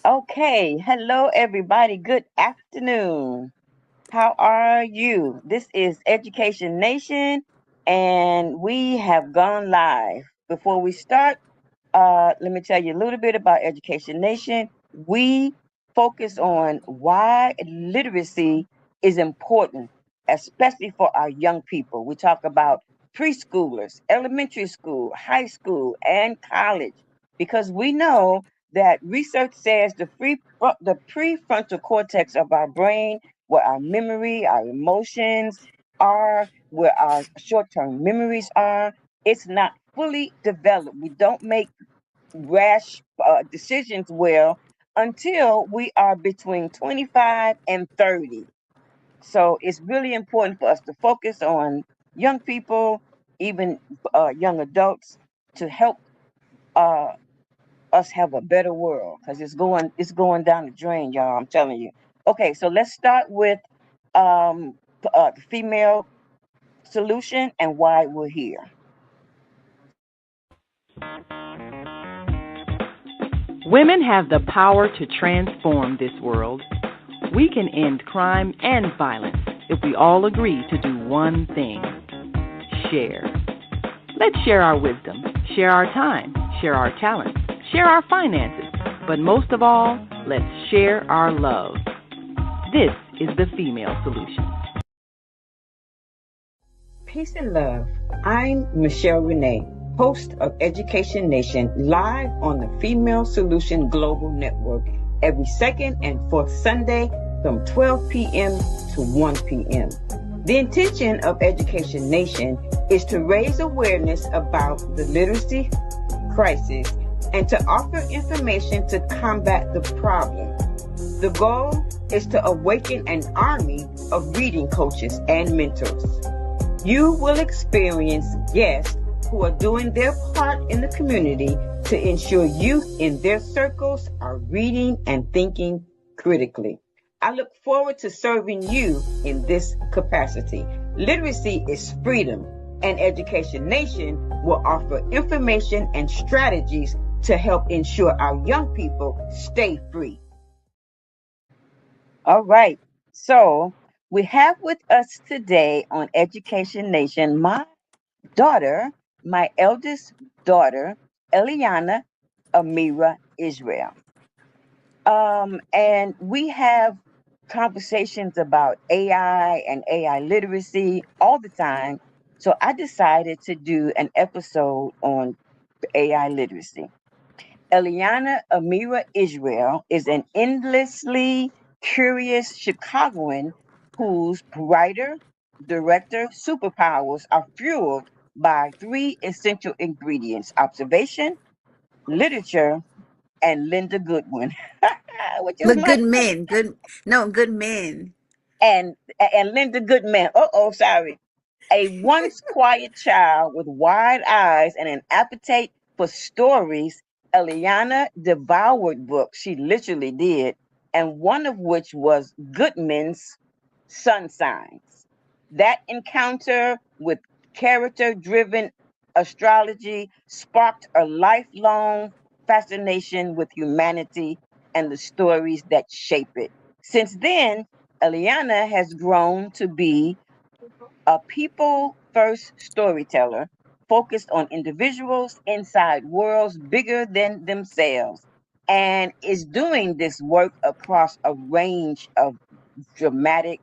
Okay, hello everybody. Good afternoon. How are you? This is Education Nation, and we have gone live. Before we start, let me tell you a little bit about Education Nation. We focus on why literacy is important, especially for our young people. We talk about preschoolers, elementary school, high school, and college, because we know that research says the prefrontal cortex of our brain, where our memory, our emotions are, where our short-term memories are, it's not fully developed. We don't make rash decisions well until we are between 25 and 30. So it's really important for us to focus on young people, even young adults, to help uh, us have a better world, because it's going down the drain, y'all. I'm telling you. Okay, so let's start with the female solution and why we're here. Women have the power to transform this world. We can end crime and violence if we all agree to do one thing: share. Let's share our wisdom, share our time, share our talents, share our finances, but most of all, let's share our love. This is the female solution. Peace and love. I'm Michelle Renee, host of Education Nation, live on the Female Solution Global Network every second and fourth Sunday from 12 p.m. to 1 p.m. The intention of Education Nation is to raise awareness about the literacy crisis and to offer information to combat the problem. The goal is to awaken an army of reading coaches and mentors. You will experience guests who are doing their part in the community to ensure youth in their circles are reading and thinking critically. I look forward to serving you in this capacity. Literacy is freedom, and Education Nation will offer information and strategies to help ensure our young people stay free. All right. So we have with us today on Education Nation daughter, my eldest daughter, Eliyannah Amirah Israel. And we have conversations about AI and AI literacy all the time. So I decided to do an episode on AI literacy. Eliyannah Amirah Israel is an endlessly curious Chicagoan whose writer, director superpowers are fueled by three essential ingredients: observation, literature, and Linda Goodwin, which is Look, my good men. Good, no, good men. and Linda Goodman. Oh, sorry. A once quiet child with wide eyes and an appetite for stories, Eliana devoured books. She literally did, and one of which was Goodman's Sun Signs. That encounter with character driven astrology sparked a lifelong fascination with humanity and the stories that shape it. Since then, Eliana has grown to be a people first storyteller focused on individuals inside worlds bigger than themselves, and is doing this work across a range of dramatic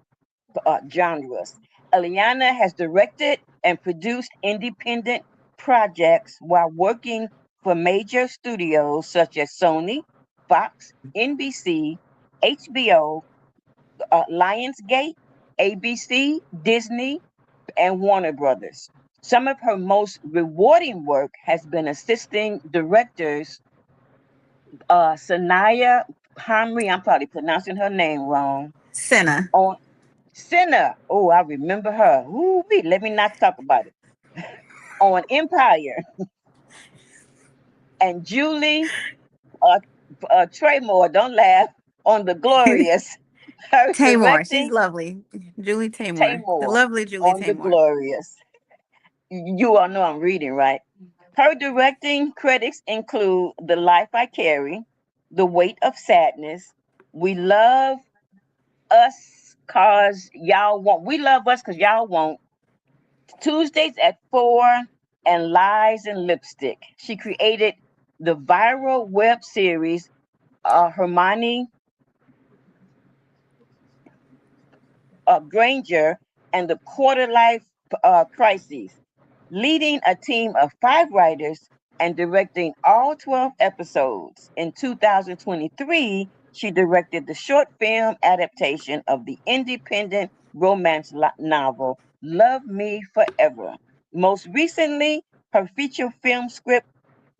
genres. Eliana has directed and produced independent projects while working for major studios such as Sony, Fox, NBC, HBO, Lionsgate, ABC, Disney, and Warner Brothers. Some of her most rewarding work has been assisting directors Sanaya Hamri, I'm probably pronouncing her name wrong, Senna. on Sinner. Oh, I remember her. Ooh, let me not talk about it. On Empire. And Julie uh, Tremor, don't laugh, on The Glorious. Her Tamor. She's directing lovely. Julie Tamor. The Tamor lovely Julie on The Tamor. Glorious. You all know I'm reading, right? Her directing credits include The Life I Carry, The Weight of Sadness, We Love Us Cause Y'all Won't. We Love Us Cause Y'all Won't. Tuesdays at 4, and Lies and Lipstick. She created the viral web series Hermione Granger and the Quarter Life Crises, leading a team of 5 writers and directing all 12 episodes. In 2023, she directed the short film adaptation of the independent romance novel Love Me Forever. Most recently, her feature film script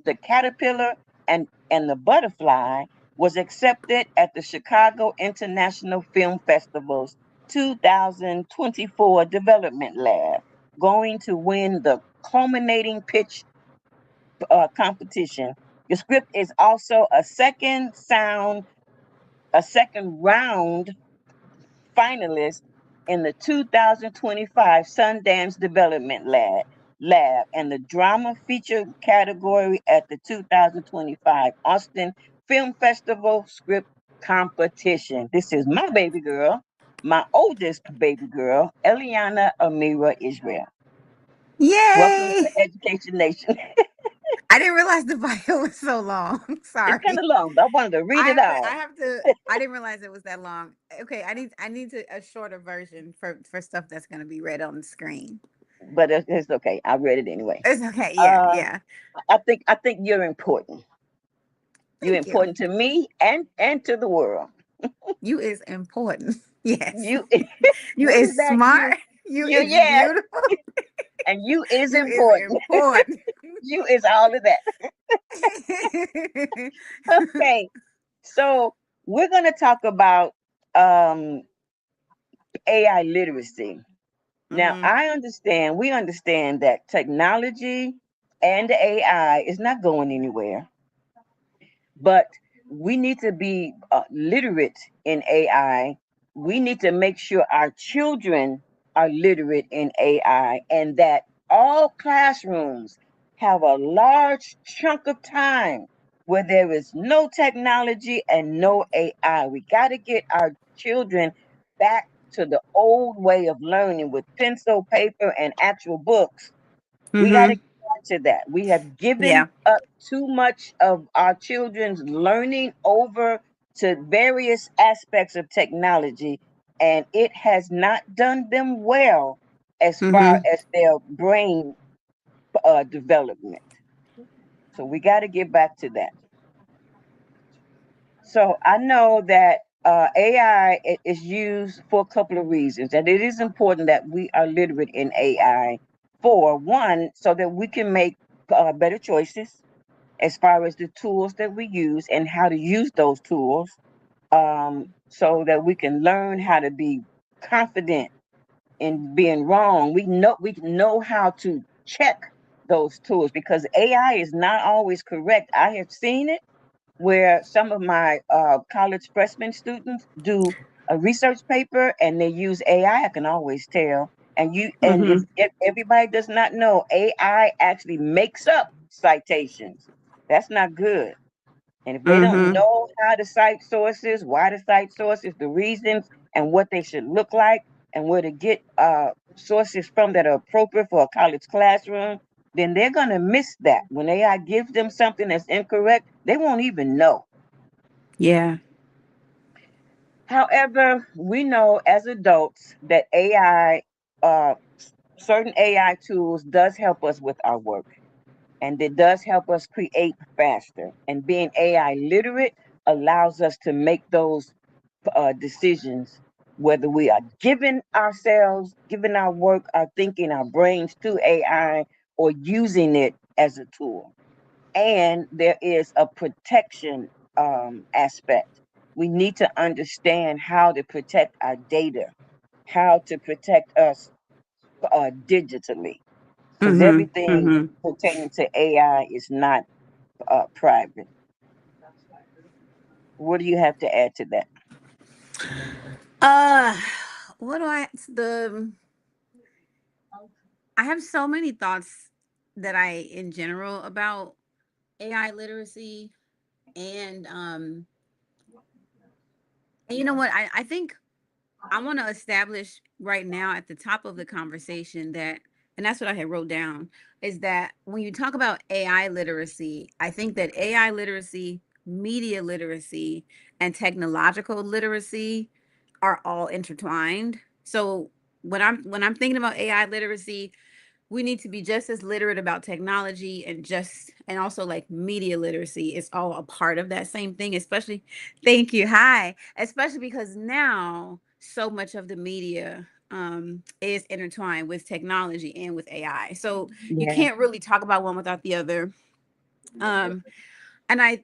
the caterpillar and the butterfly was accepted at the Chicago International Film Festival's 2024 Development Lab, going to win the culminating pitch competition. The script is also a second round finalist in the 2025 Sundance Development Lab and the drama feature category at the 2025 Austin Film Festival script competition. This is my baby girl, my oldest baby girl, Eliyannah Amirah Israel. Welcome to Yay! Education Nation. I didn't realize the bio was so long. It's kind Sorry. of long, but I wanted to read it I all, have to I didn't realize it was that long. Okay, I need to a shorter version for stuff that's gonna be read on the screen. but it's okay. I read it anyway. It's okay. Yeah, Uh, yeah. I think you're important. You're Thank you. important to me and to the world. You is important. Yes. You, You what is is that? smart. You You, is yes, beautiful. and you is You is important. important. You is all of that. Okay, so we're gonna talk about um, AI literacy. Now, Mhm. we understand that technology and AI is not going anywhere, but we need to be literate in AI. We need to make sure our children are literate in AI and that all classrooms have a large chunk of time where there is no technology and no AI. We got to get our children back to the old way of learning with pencil, paper, and actual books. We got to Mhm. get back to that. We have given Yeah. up too much of our children's learning over to various aspects of technology, and it has not done them well as far Mhm. as their brain development. So we got to get back to that. So I know that AI is used for a couple of reasons, and it is important that we are literate in AI. For one, so that we can make better choices as far as the tools that we use and how to use those tools, so that we can learn how to be confident in being wrong. We know how to check those tools because AI is not always correct. I have seen it where some of my college freshman students do a research paper and they use AI. I can always tell. And Mhm. if everybody does not know, AI actually makes up citations. That's not good. And if they don't Mhm. know how to cite sources, why to cite sources, the reasons, and what they should look like, and where to get sources from that are appropriate for a college classroom, then they're going to miss that. When AI gives them something that's incorrect, they won't even know. Yeah. However, we know as adults that certain AI tools does help us with our work, and it does help us create faster. And being AI literate allows us to make those decisions, whether we are giving our work, our thinking, our brains to AI, or using it as a tool. And there is a protection aspect. We need to understand how to protect our data, how to protect us digitally, because Mhm. everything Mhm. pertaining to AI is not private. What do you have to add to that? Uh, what do I the I have so many thoughts that I in general about AI literacy. And and you know what? I think I want to establish right now at the top of the conversation that, and that's what I had wrote down, is that when you talk about AI literacy, I think that AI literacy, media literacy, and technological literacy are all intertwined. So when I'm thinking about AI literacy, we need to be just as literate about technology, and also like media literacy is all a part of that same thing, especially, thank you, hi, especially because now so much of the media is intertwined with technology and with AI, so you Yeah. can't really talk about one without the other. um and I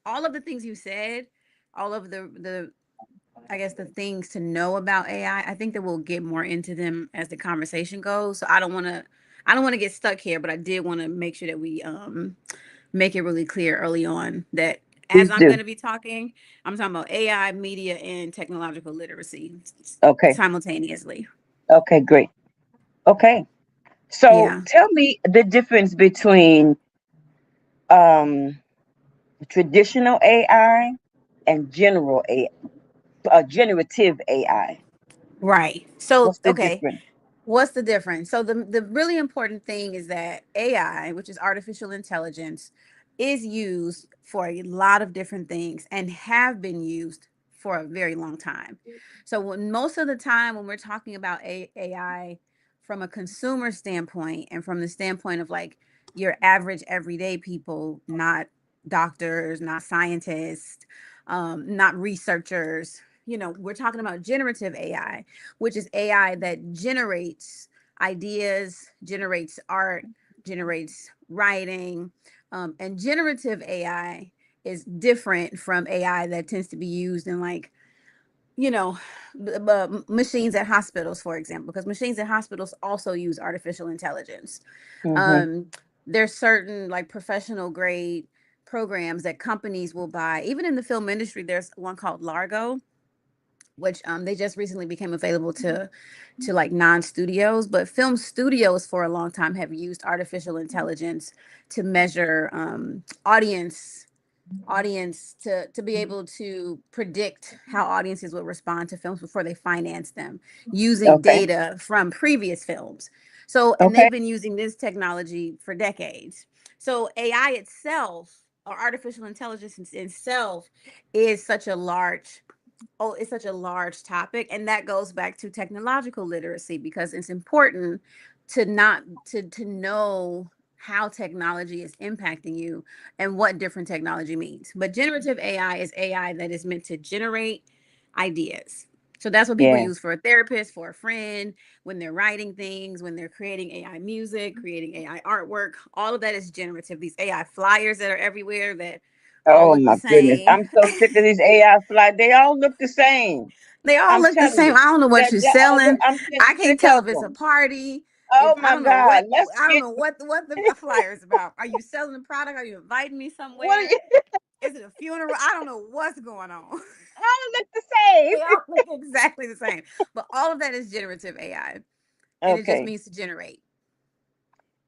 all of the things you said, all of the I guess the things to know about AI, I think that we'll get more into them as the conversation goes. So I don't want to get stuck here, but I did want to make sure that we make it really clear early on that as Please I'm do. going to be talking, I'm talking about AI, media, and technological literacy Okay. simultaneously. Okay, great. Okay. So Yeah. tell me the difference between um, traditional AI and generative AI. Right. So, What's the okay. difference? What's the difference? So the really important thing is that AI, which is artificial intelligence, is used for a lot of different things and have been used for a very long time. So when most of the time when we're talking about AI from a consumer standpoint and from the standpoint of like your average everyday people, not doctors, not scientists, not researchers, we're talking about generative AI, which is AI that generates ideas, generates art, generates writing. And generative AI is different from AI that tends to be used in like, you know, machines at hospitals, for example, because machines at hospitals also use artificial intelligence. Mm-hmm. Um, there's certain like professional grade programs that companies will buy. Even in the film industry, there's one called Largo, which they just recently became available to like non-studios, but film studios for a long time have used artificial intelligence to measure audience to be able to predict how audiences will respond to films before they finance them using Okay. data from previous films. So, and Okay. they've been using this technology for decades. So AI itself, or artificial intelligence itself, is such a large it's such a large topic, and that goes back to technological literacy, because it's important to not to know how technology is impacting you and what different technology means. But generative AI is AI that is meant to generate ideas. So that's what people Yeah. use for a therapist, for a friend, when they're writing things, when they're creating AI music, creating AI artwork. All of that is generative. These AI flyers that are everywhere that all Oh look the my goodness. same. I'm so sick of these AI flight. They all look the same. They all I'm look the telling same. you. I don't know what you're selling. I'm I can't sick tell of if it's a them. party. If Oh I my don't know what God. Let's I don't get know what the flyer is about. Are you selling a product? Are you inviting me what are somewhere? you Is it a funeral? I don't know what's going on. all look the same. They all look exactly the same. But all of that is generative AI. And it just Okay. means to generate.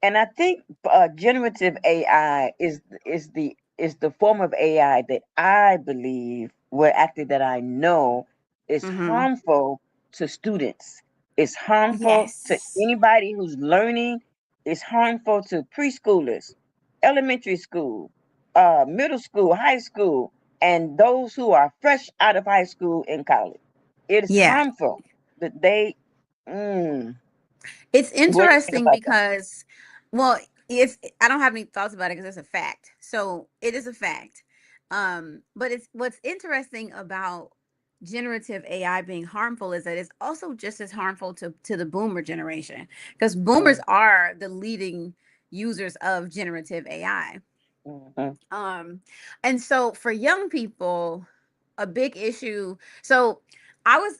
And I think generative AI is the form of AI that I believe, well, actually that I know, is Mm-hmm. harmful to students. It's harmful to Yes. anybody who's learning. It's harmful to preschoolers, elementary school, middle school, high school, and those who are fresh out of high school and college. It is Yeah. harmful that they. Mm, It's what do you think interesting about that? because, well, it's I don't have any thoughts about it because it's a fact. So it is a fact. But it's what's interesting about generative AI being harmful is that it's also just as harmful to the boomer generation, because boomers Mm, are the leading users of generative AI. mhm, Um, and so for young people, a big issue. So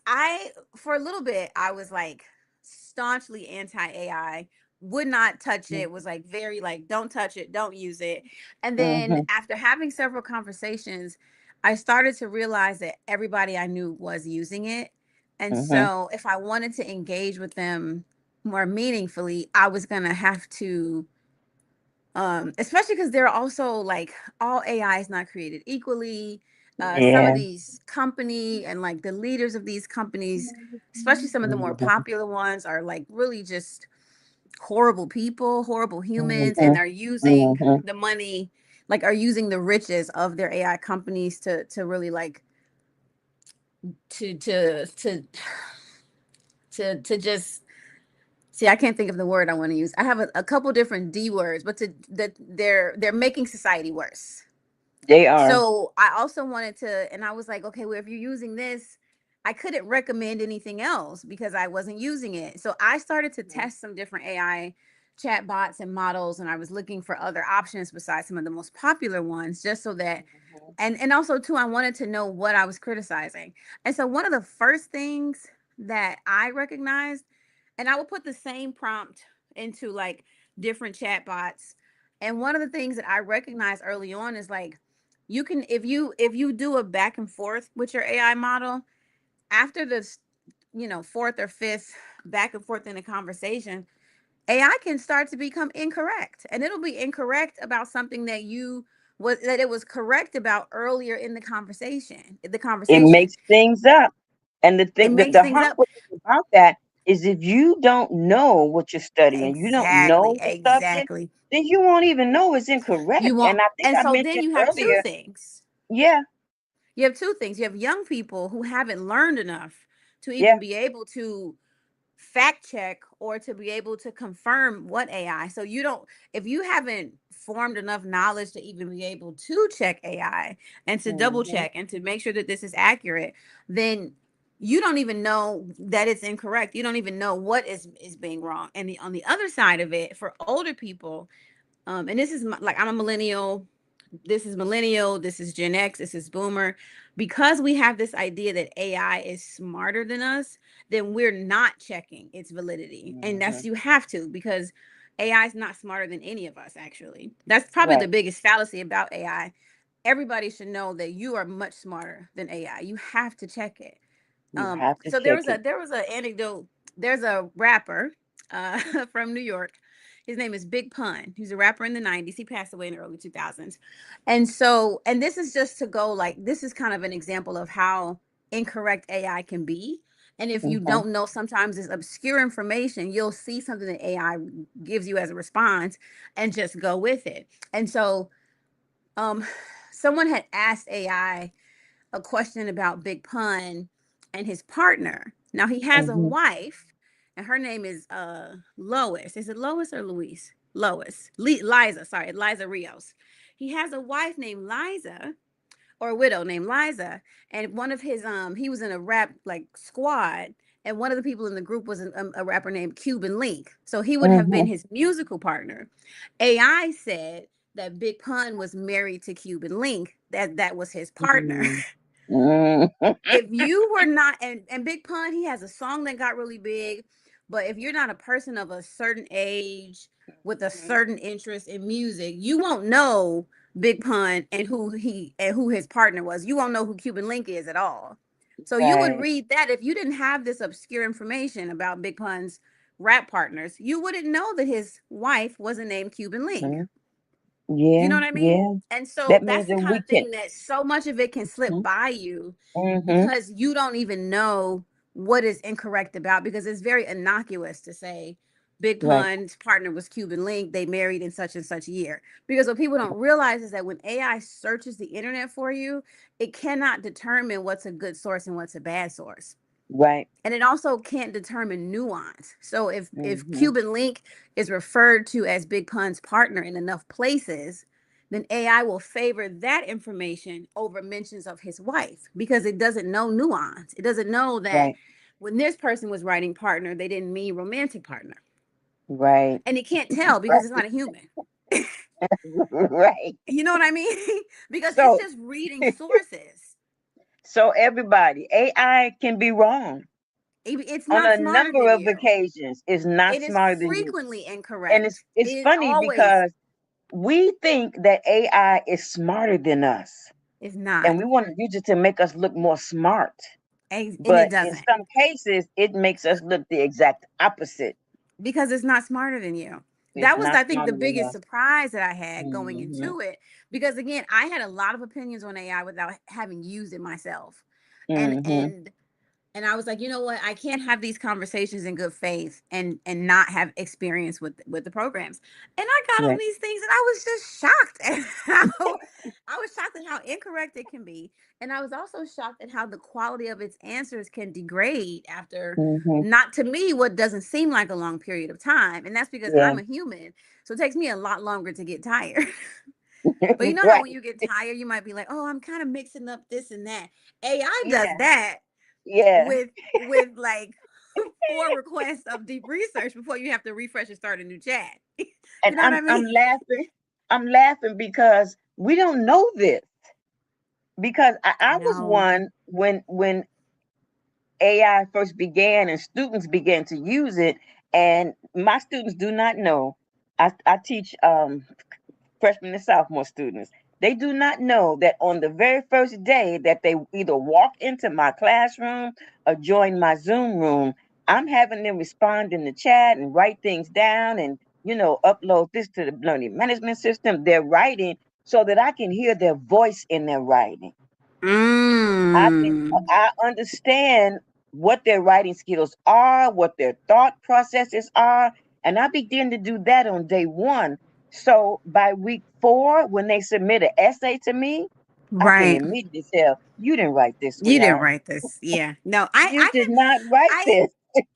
I for a little bit I was like staunchly anti AI, would not touch mm, it, was like very like don't touch it, don't use it. And then mhm, after having several conversations, I started to realize that everybody I knew was using it. And mhm. so if I wanted to engage with them more meaningfully, I was going to have to Especially because they're also like all AI is not created equally. Some of Yeah. these company and like the leaders of these companies, especially some of the more popular ones, are like really just horrible people, horrible humans, and Mhm. are using Mhm. the money, like are using the riches of their AI companies to really like to just see. I can't think of the word I want to use. I have a couple different D words, but to that they're making society worse. They are. So I also wanted to, and I was like, okay, well, if you're using this, I couldn't recommend anything else because I wasn't using it. So I started to test some different AI chat bots and models, and I was looking for other options besides some of the most popular ones, just so that, and also too, I wanted to know what I was criticizing. And so one of the first things that I recognized, and I will put the same prompt into like different chat bots. And one of the things that I recognized early on is like you can, if you do a back and forth with your AI model, after this, fourth or fifth back and forth in a conversation, AI can start to become incorrect. And it'll be incorrect about something that it was correct about earlier in the conversation. The It conversation. makes things up. And the It thing that makes the things up. harmful thing about that is if you don't know what you're studying, you don't Exactly. know the subject, Exactly. then you won't even know it's You incorrect. want, And I think and I so then mentioned you have two earlier, things. yeah, You have two things. You have young people who haven't learned enough to yeah, even be able to fact check or to be able to confirm what AI. So you don't, if you haven't formed enough knowledge to even be able to check AI and to double hmm, check and to make sure that this is accurate, then you don't even know that it's incorrect. You don't even know what is being wrong. And on the other side of it, for older people, and this is like I'm a millennial, this is Gen X, this is Boomer. Because we have this idea that AI is smarter than us, then we're not checking its validity. And hmm, that's, you have to, because AI is not smarter than any of us, actually. That's probably the right. biggest fallacy about AI. Everybody should know that you are much smarter than AI. You have to check it. You have to So there check was a it. there was an anecdote. There's a rapper from New York. His name is Big Pun. He's a rapper in the 90s. He passed away in the early 2000s. And so, and this is just to go like, this is kind of an example of how incorrect AI can be. And if you Hmm. don't know, sometimes it's obscure information, you'll see something that AI gives you as a response and just go with it. And so, um, someone had asked AI a question about Big Pun and his partner. Now he has a Hmm. wife, and her name is Lois. Is it Lois or Louise? Lois. Liza, sorry, Liza Rios. He has a wife named Liza, or a widow named Liza, and one of his he was in a rap like squad, and one of the people in the group was a rapper named Cuban Link. So he would have been Hmm. his musical partner. AI said that Big Pun was married to Cuban Link, that was his partner. Hmm. Hmm. If you were not, and Big Pun, he has a song that got really big, but if you're not a person of a certain age with a certain interest in music, you won't know Big Pun and who his partner was. You won't know who Cuban Link is at all. So you would Right. read that if you didn't have this obscure information about Big Pun's rap partners, you wouldn't know that his wife wasn't named Cuban Link. Hmm. You Yeah, know what I mean? yeah. And so That means that's the that kind we of can. thing that so much of it can slip by you Hmm. because you don't even know what is incorrect about, because it's very innocuous to say Big Right, Pun's partner was Cuban Link, they married in such and such year. Because what people don't realize is that when AI searches the internet for you, it cannot determine what's a good source and what's a bad source. right. And it also can't determine nuance. So if Hmm. Cuban Link is referred to as Big Pun's partner in enough places, then AI will favor that information over mentions of his wife because it doesn't know nuance. It doesn't know that Right, when this person was writing partner, they didn't mean romantic partner. right, And it can't tell because it's not a human. right. You know what I mean? Because it's So, just reading sources. so everybody, AI can be wrong It's on not a smarter number than of you. occasions. It's not It is smarter than you, frequently and incorrect. it's It funny always because we think that AI is smarter than us, is and not. we want to use it to make us look more smart. And it But in doesn't, some cases, it makes us look the exact opposite. because it's not smarter than you. It's That was, not I think, the common biggest enough. surprise that I had going Mm-hmm. into it, because again, I had a lot of opinions on AI without having used it myself. And Mm-hmm. and I was like, you know what? I can't have these conversations in good faith and not have experience with the programs. And I got on Right. these things and I was just shocked at how I was shocked at how incorrect it can be. And I was also shocked at how the quality of its answers can degrade after, Mm-hmm. not to me, what doesn't seem like a long period of time. And that's because Yeah. I'm a human. So it takes me a lot longer to get tired. But you know how Right. when you get tired, you might be like, oh, I'm kind of mixing up this and that. AI does Yeah. that Yeah. with like 4 requests of deep research before you have to refresh and start a new chat. And You know what I'm I I'm mean? laughing. I'm laughing because we don't know this. Because I was No. one when AI first began and students began to use it, and my students do not know. I teach freshman and sophomore students. They do not know that on the very first day that they either walk into my classroom or join my Zoom room, I'm having them respond in the chat and write things down and upload this to the learning management system. They're writing so that I can hear their voice in their writing. Mm. I understand what their writing skills are, what their thought processes are, and I begin to do that on day one. So by week 4, when they submit an essay to me, I can Right. immediately tell you didn't write this, You didn't sweetheart. write this. Yeah. No, You did not write I this.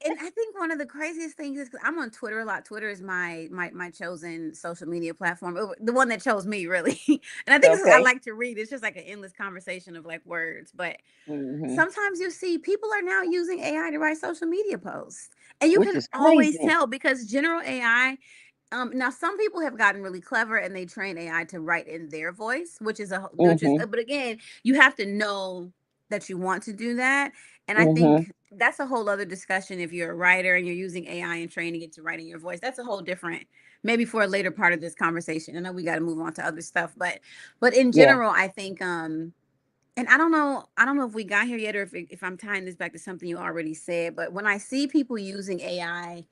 and I think one of the craziest things is 'cause I'm on Twitter a lot. Twitter is my chosen social media platform, the one that chose me, really. And I think this is, I Okay. like to read. It's just like an endless conversation of like words. But Hmm. sometimes you see people are now using AI to write social media posts, and you Which can is always crazy. tell because general AI. Now some people have gotten really clever and they train AI to write in their voice, Hmm. but again, you have to know that you want to do that. And I Hmm. think that's a whole other discussion. If you're a writer and you're using AI and training it to write in your voice, that's a whole different, maybe for a later part of this conversation. I know we got to move on to other stuff, but in Yeah. general, I think and I don't know if we got here yet or if I'm tying this back to something you already said, but when I see people using AI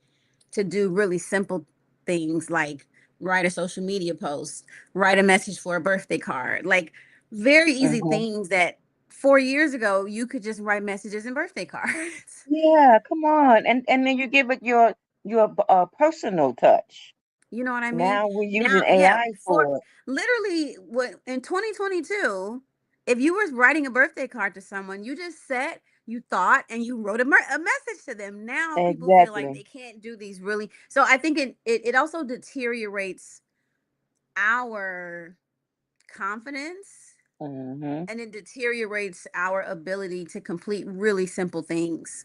to do really simple things like write a social media post, write a message for a birthday card, like very easy Hmm. things that 4 years ago you could just write messages and birthday cards. Yeah. Come on, and then you give it your personal touch. You know what I mean? Now we're Now, using yeah, AI for for it. literally what in 2022, if you were writing a birthday card to someone, you just said you thought and you wrote a message to them. Now people feel like Exactly. they can't do these really. So I think it also deteriorates our confidence Hmm. and it deteriorates our ability to complete really simple things.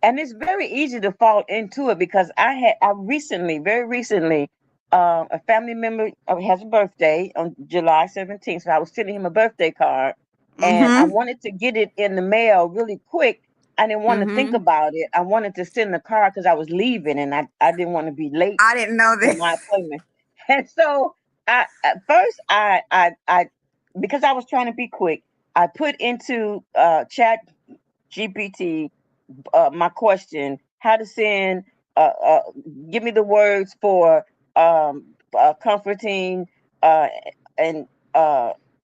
And it's very easy to fall into it because I recently, very recently, a family member has a birthday on July 17th. So I was sending him a birthday card, and I Mm-hmm. wanted to get it in the mail really quick. I didn't want to think Mm-hmm. about it. I wanted to send the card because I was leaving, and I didn't want to be late I didn't know for my this. appointment. And so at first I because I was trying to be quick, I put into Chat GPT my question: how to send? Uh, uh, give me the words for comforting uh, and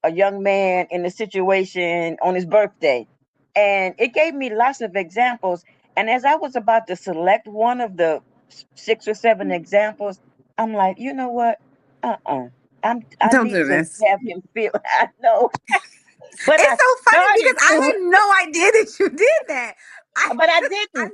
a young man in a situation on his birthday, and it gave me lots of examples. And as I was about to select one of the 6 or 7 examples, I'm like, you know what? Uh-uh. I Don't need do to this. have him feel. I know, but It's I so funny because started I to. had no idea that you did that. I But I just, didn't.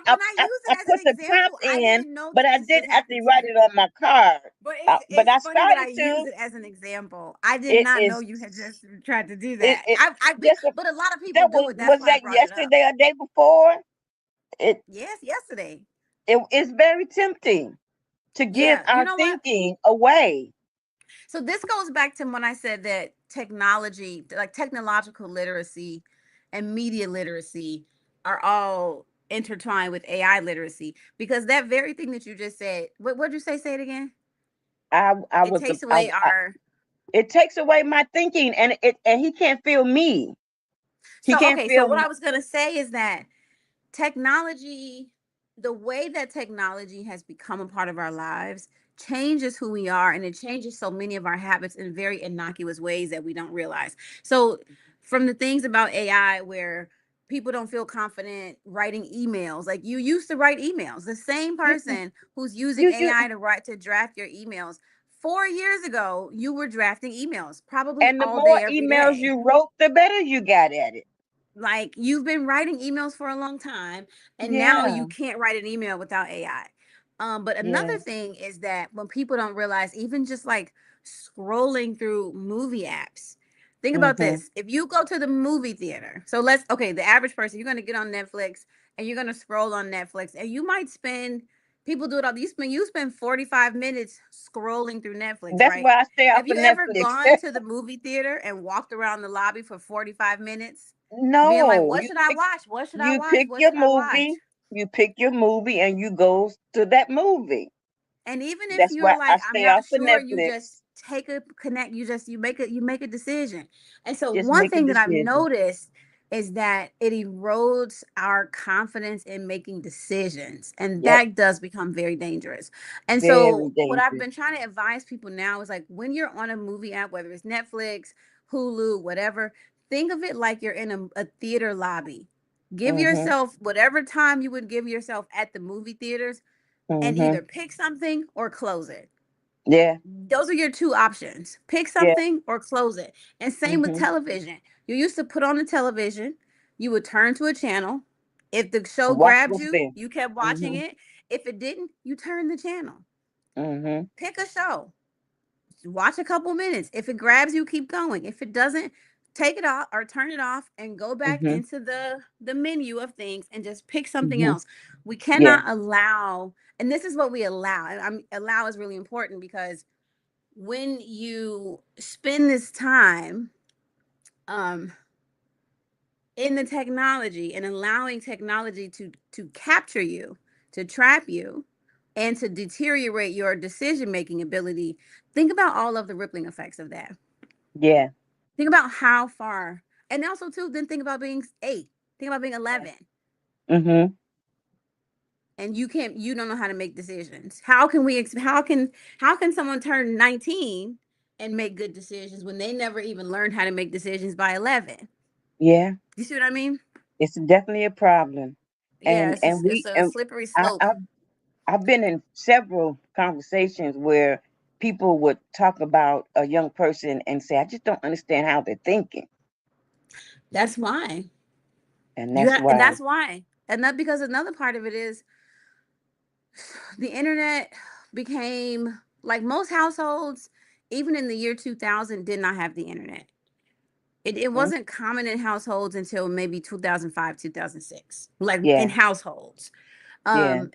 when I use I it as put an the example, prompt I in, didn't know but that I this did would actually happen to write you. it on my card. But But it's I funny that started I use to. it as an example. I did It not know is. you had just tried to do It that. it I just a- but a lot of people that do it. That's was why I that brought it up. yesterday or day before. It Yes, yesterday. it is very tempting to give Yeah, you our know what? thinking away. So this goes back to when I said that technology, like technological literacy and media literacy are all intertwined with AI literacy because that very thing that you just said, what'd you say? Say it again. I It was takes away our it takes away my thinking, and he can't feel me. He so can't okay, so feel what I was gonna say is that technology. the way that technology has become a part of our lives changes who we are, and it changes so many of our habits in very innocuous ways that we don't realize. So from the things about AI where people don't feel confident writing emails, like you used to write emails, the same You person who's using you AI to write to draft your emails 4 years ago, you were drafting emails probably and the all more day every emails day. you wrote, the better you got at it. Like you've been writing emails for a long time, and now Yeah, you can't write an email without AI. But yeah. another thing is that when people don't realize, even just like scrolling through movie apps, think about Mhm. this. If you go to the movie theater, so let's, okay, the average person, you're going to get on Netflix and you're going to scroll on Netflix, and you might spend, people do it all, you spend 45 minutes scrolling through Netflix, That's right? why I stay off Have of you ever Netflix. gone to the movie theater and walked around the lobby for 45 minutes being like, No, what should I watch? What should I you watch? pick What your should I watch? movie, you pick your movie, and you go to that movie. And even if That's you're why I like, I'm stay not off of sure, you Netflix. just take a connect, you make a decision. And so Just one make a thing that I've decision. noticed is that it erodes our confidence in making decisions. And Yep, that does become very dangerous. And very so what I've dangerous. been trying to advise people now is like when you're on a movie app, whether it's Netflix, Hulu, whatever, think of it like you're in a theater lobby. Give Mhm, yourself whatever time you would give yourself at the movie theaters, and mhm. either pick something or close it. Yeah, Those are your two options. Pick yeah. something or close it. And same with Mhm. television. You used to put on the television, you would turn to a channel. If the show Watch grabbed what's you, there. you kept watching Mhm, it. If it didn't, you turned the channel. mhm, Pick a show. Watch a couple minutes. If it grabs you, keep going. If it doesn't, take it off or turn it off and go back mhm, into the menu of things and just pick something mhm. else. We Yeah, cannot allow, and this is what we allow. And allow is really important because when you spend this time um in the technology and allowing technology to capture you, to trap you, and to deteriorate your decision making ability, think about all of the rippling effects of that. yeah. Think about how far, and also too, then think about being 8. Think about being 11, Mhm. and you don't know how to make decisions. How can someone turn 19 and make good decisions when they never even learned how to make decisions by 11? Yeah. You see what I mean? It's definitely a problem, Yeah, it's we a and slippery I slope. I've been in several conversations where people would talk about a young person and say, "I just don't understand how they're thinking," That's why and that's and why. that's why, and that because another part of it is the internet became, like, most households, even in the year 2000, did not have the internet. It Mhm. wasn't common in households until maybe 2005, 2006, like in Yeah, households. yeah.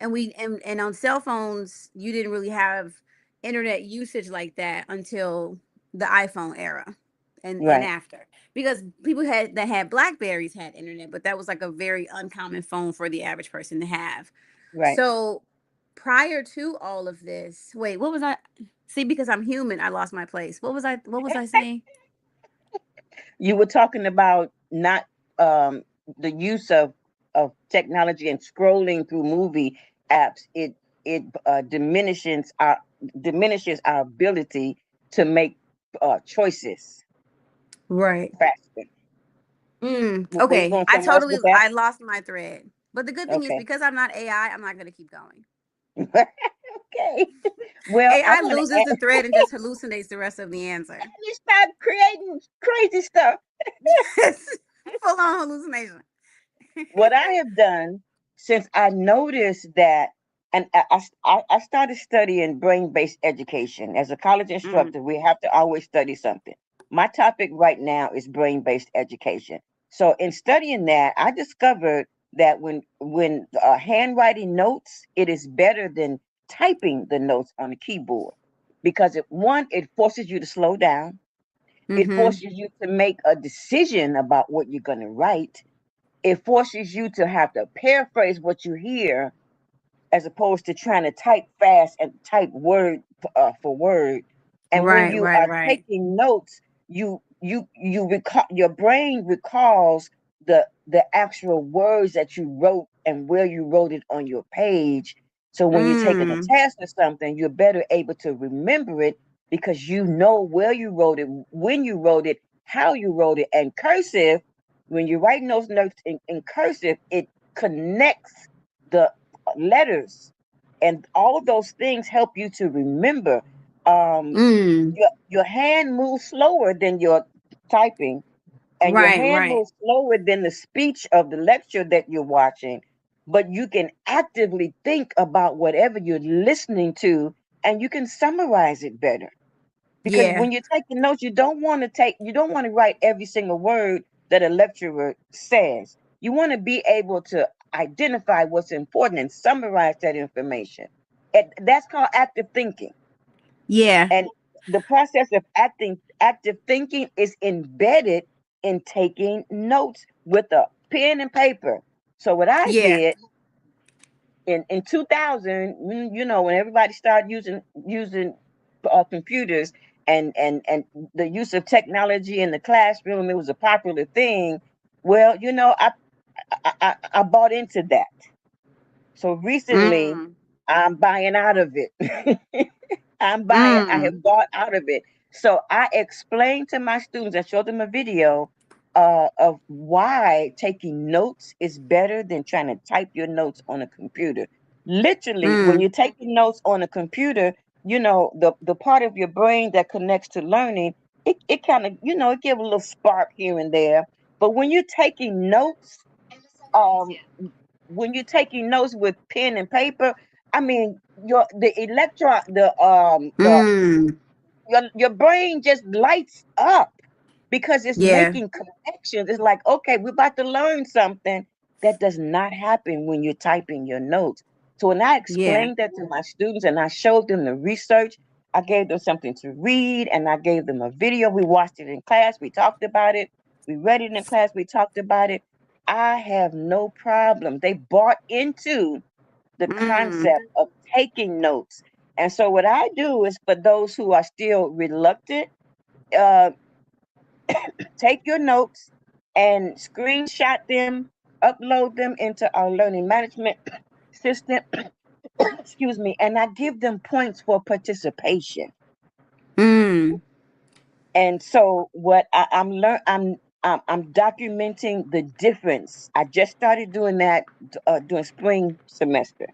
And on cell phones, you didn't really have internet usage like that until the iPhone era and Right, after. Because people that had Blackberries had internet, but that was like a very uncommon phone for the average person to have. right. So prior to all of this, wait, what was I? See, because I'm human, I lost my place. What was I saying? You were talking about not um, the use of technology and scrolling through movie apps. It diminishes our ability to make choices Right. faster. Were you Okay. going somewhere else with that? I lost my thread. But the good thing is Okay. because I'm not AI, I'm not gonna keep going. Okay. Well, I AI want to loses the thread and just hallucinates the rest of the answer. you stop creating crazy stuff. Yes. Full on hallucination. What I have done since I noticed that, and I started studying brain based education. As a college Mm, instructor, we have to always study something. My topic right now is brain based education. So, in studying that, I discovered that when handwriting notes, it is better than typing the notes on the keyboard because it forces you to slow down. It mm-hmm. forces you to make a decision about what you're going to write. It forces you to have to paraphrase what you hear as opposed to trying to type fast and type word for word. And when Right, you right, are right. taking notes, you recall, your brain recalls the actual words that you wrote and where you wrote it on your page. So when you're taking a Mm. test or something, you're better able to remember it because you know where you wrote it, when you wrote it, how you wrote it. And cursive, when you're writing those notes in cursive, it connects the letters, and all of those things help you to remember. Um, Mm. your hand moves slower than your typing, and your Right, hand right. moves slower than the speech of the lecture that you're watching, but you can actively think about whatever you're listening to, and you can summarize it better. Because Yeah. when you're taking notes, you don't want to write every single word that a lecturer says. You want to be able to identify what's important and summarize that information. And that's called active thinking. Yeah. And the process of active thinking is embedded in taking notes with a pen and paper. So what I Yeah. did in 2000, when everybody started using computers, and the use of technology in the classroom, it was a popular thing. Well, I bought into that. So recently, Mm. I'm buying out of it. I Mm. have bought out of it. So I explained to my students and showed them a video of why taking notes is better than trying to type your notes on a computer. Literally, when Mm. you're taking notes on a computer, the part of your brain that connects to learning, it kind of, it gives a little spark here and there. But um, when you're taking notes with pen and paper, I mean, Mm. your brain just lights up because it's Yeah. making connections. It's like, okay, we're about to learn something that does not happen when you're typing your notes. So when I Yeah. explained that to my students and I showed them the research, I gave them something to read and I gave them a video. We watched it in class. We talked about it. We read it in class. We talked about it. I have no problem. They bought into the Mm. concept of taking notes. And so what I do is, for those who are still reluctant, uh, take your notes and screenshot them, upload them into our learning management system. Excuse me, and I give them points for participation. Mm. And so what I'm documenting the difference. I just started doing that during spring semester.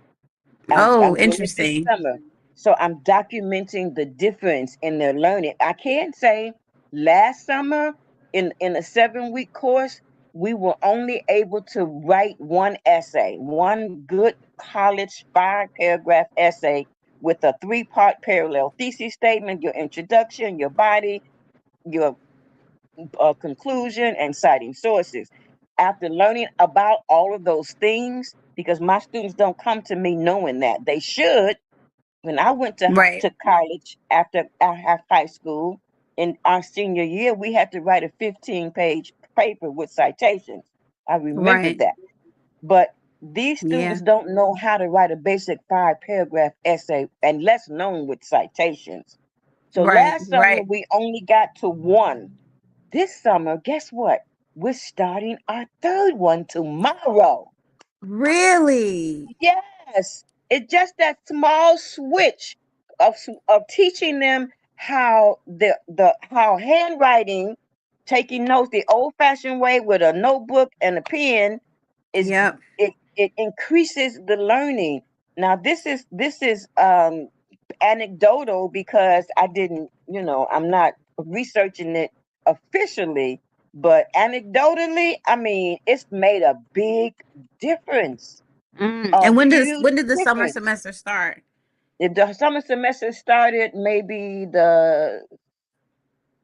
I'm Oh, doing it this interesting. summer. So I'm documenting the difference in their learning. I can say last summer in a 7-week course, we were only able to write one essay, one good college 5-paragraph essay with a 3-part parallel thesis statement, your introduction, your body, your conclusion, and citing sources. After learning about all of those things, because my students don't come to me knowing that they should. When I went Right. to college after I have high school, in our senior year, we had to write a 15-page paper with citations. I remembered Right. that. But these Yeah. students don't know how to write a basic 5-paragraph essay, and less known with citations. So Right. last summer, Right. we only got to one. This summer, guess what? We're starting our third one tomorrow. Really? Yes, it's just that small switch of teaching them how the how handwriting, taking notes the old-fashioned way with a notebook and a pen, is Yep. it increases the learning. Now this is anecdotal because I didn't, I'm not researching it officially, but anecdotally, I mean, it's made a big difference, Mm. a And huge when did the summer difference. semester start? If the summer semester started maybe the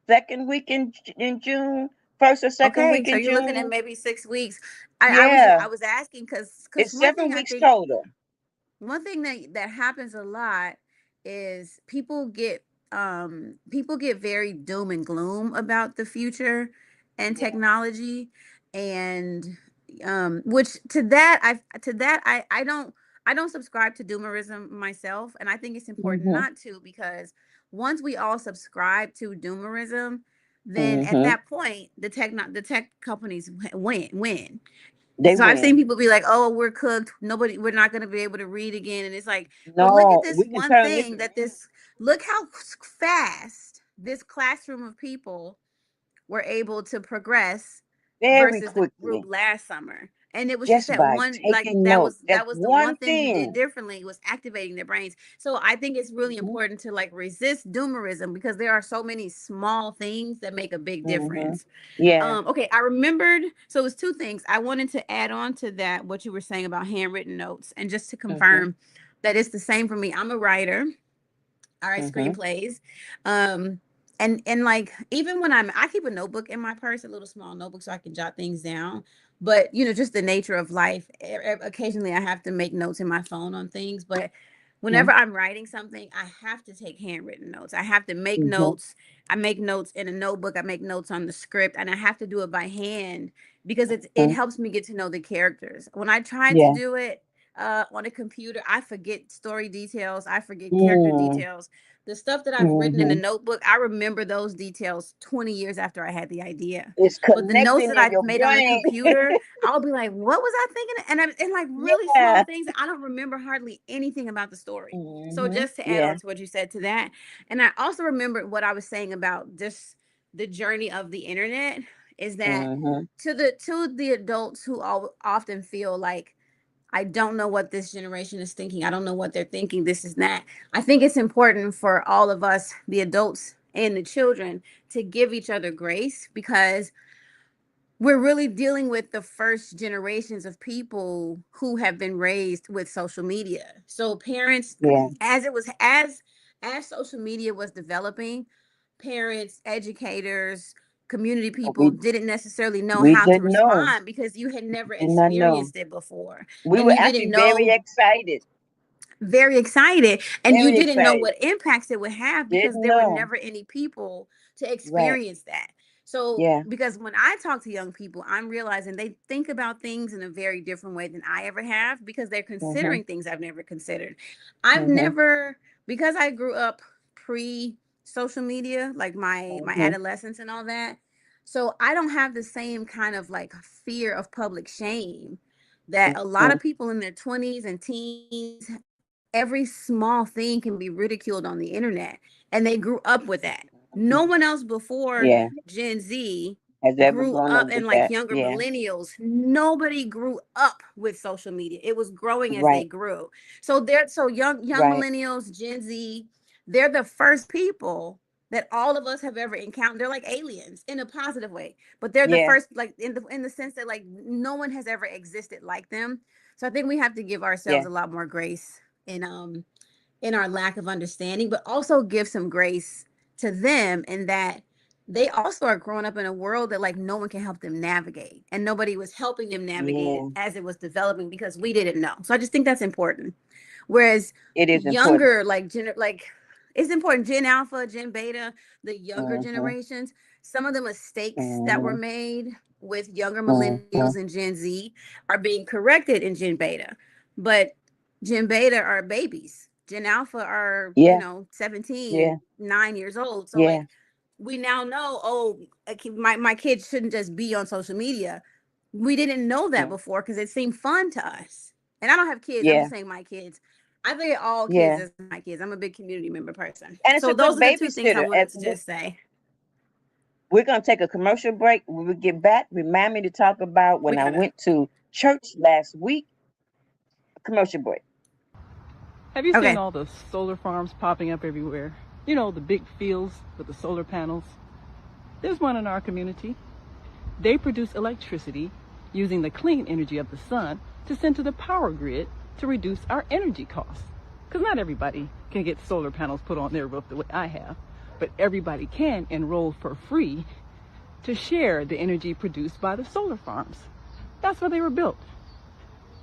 second week in June, first or second Okay, week so in you're looking at June. maybe 6 weeks. Yeah, I was asking because it's 7 weeks total. one thing that happens a lot is people get very doom and gloom about the future and Yeah. technology, and which to that I don't subscribe to doomerism myself, and I think it's important Mhm. not to, because once we all subscribe to doomerism, then at Mhm. that point the tech companies win. They So I've seen win. people be like, "Oh, we're cooked. We're not going to be able to read again." And it's like, but look at No, this we can one turn this thing look how fast this classroom of people were able to progress very versus the group quickly last summer. And it was just just that by one, like taking notes. That's that was the one one thing you did thing. differently, was activating their brains. So I think it's really Hmm. important to like resist doomerism, because there are so many small things that make a big Hmm. difference. Yeah. Okay, I remembered. So it was two things I wanted to add on to that, what you were saying about handwritten notes, and just to Hmm. confirm that it's the same for me. I'm a writer. I write Hmm. screenplays. Um, and like, even when I keep a notebook in my purse, a little small notebook, so I can jot things down. But just the nature of life. Occasionally, I have to make notes in my phone on things. But whenever I'm writing something, I have to take handwritten notes. I have to make Hmm. notes. I make notes in a notebook. I make notes on the script, and I have to do it by hand, because it Hmm. helps me get to know the characters. When I try to Yeah. do it on a computer, I forget story details. I forget character Mm. details. The stuff that I've written in a Hmm. notebook, I remember those details 20 years after I had the idea. It's But the notes connecting that in I've your made on the brain. computer, I'll be like, what was I thinking? And like really small Yeah. things, I don't remember hardly anything about the story. So Hmm. just to add Yeah. on to what you said to that, and I also remembered what I was saying about just the journey of the internet, is that Hmm. to the adults who often feel like, I don't know what this generation is thinking. I don't know what they're thinking. This is that. I think it's important for all of us, the adults and the children, to give each other grace, because we're really dealing with the first generations of people who have been raised with social media. So parents, Yeah. as it was as social media was developing, parents, educators, community people We didn't necessarily know we how to didn't know. respond, because you had never Did not know. experienced it before, We and were you actually didn't very know. excited. Very excited, and you Very didn't know excited. what impacts it would have, because Didn't there were know. never any people to Right. experience that. So Yeah. because when I talk to young people, I'm realizing they think about things in a very different way than I ever have, because they're Hmm. considering things I've never considered. I've Hmm. never, because I grew up pre social media, like my Hmm. adolescence and all that, so I don't have the same kind of like fear of public shame that a lot Hmm. of people in their 20s and teens. Every small thing can be ridiculed on the internet, and they grew up with that. No one else before Yeah. Gen Z Has ever grew grown up up, with and like that. younger Yeah. millennials, nobody grew up with social media. It was growing as they Right. grew. So young Right. millennials, Gen Z, they're the first people that all of us have ever encountered. They're like aliens in a positive way, but they're the Yeah. first, like in the sense that like no one has ever existed like them. So I think we have to give ourselves Yeah. a lot more grace in our lack of understanding, but also give some grace to them, in that they also are growing up in a world that like no one can help them navigate, and nobody was helping them navigate it Yeah. as it was developing, because we didn't know. So I just think that's important. Whereas It is important. younger, like it's important, Gen Alpha, Gen Beta, the younger Hmm. generations, some of the mistakes that were Hmm. made with younger Hmm. millennials and Gen Z are being corrected in Gen Beta. But Gen Beta are babies. Gen Alpha are, Yeah. 17 Yeah. and 9 years old. So Yeah. like we now know, oh, my kids shouldn't just be on social media. We didn't know that Yeah. before, because it seemed fun to us. And I don't have kids. I'm Yeah. just saying my kids. I think all kids Yeah. as my kids. I'm a big community member person. And it's So a good those are the two things I babysitter. wanted to just say. We're going to take a commercial break. When we get back, remind me to talk about We when I gotta. went to church last week. Commercial break. Have you seen Okay. all the solar farms popping up everywhere? You know, the big fields with the solar panels. There's one in our community. They produce electricity using the clean energy of the sun to send to the power grid to reduce our energy costs. Because not everybody can get solar panels put on their roof the way I have, but everybody can enroll for free to share the energy produced by the solar farms. That's why they were built.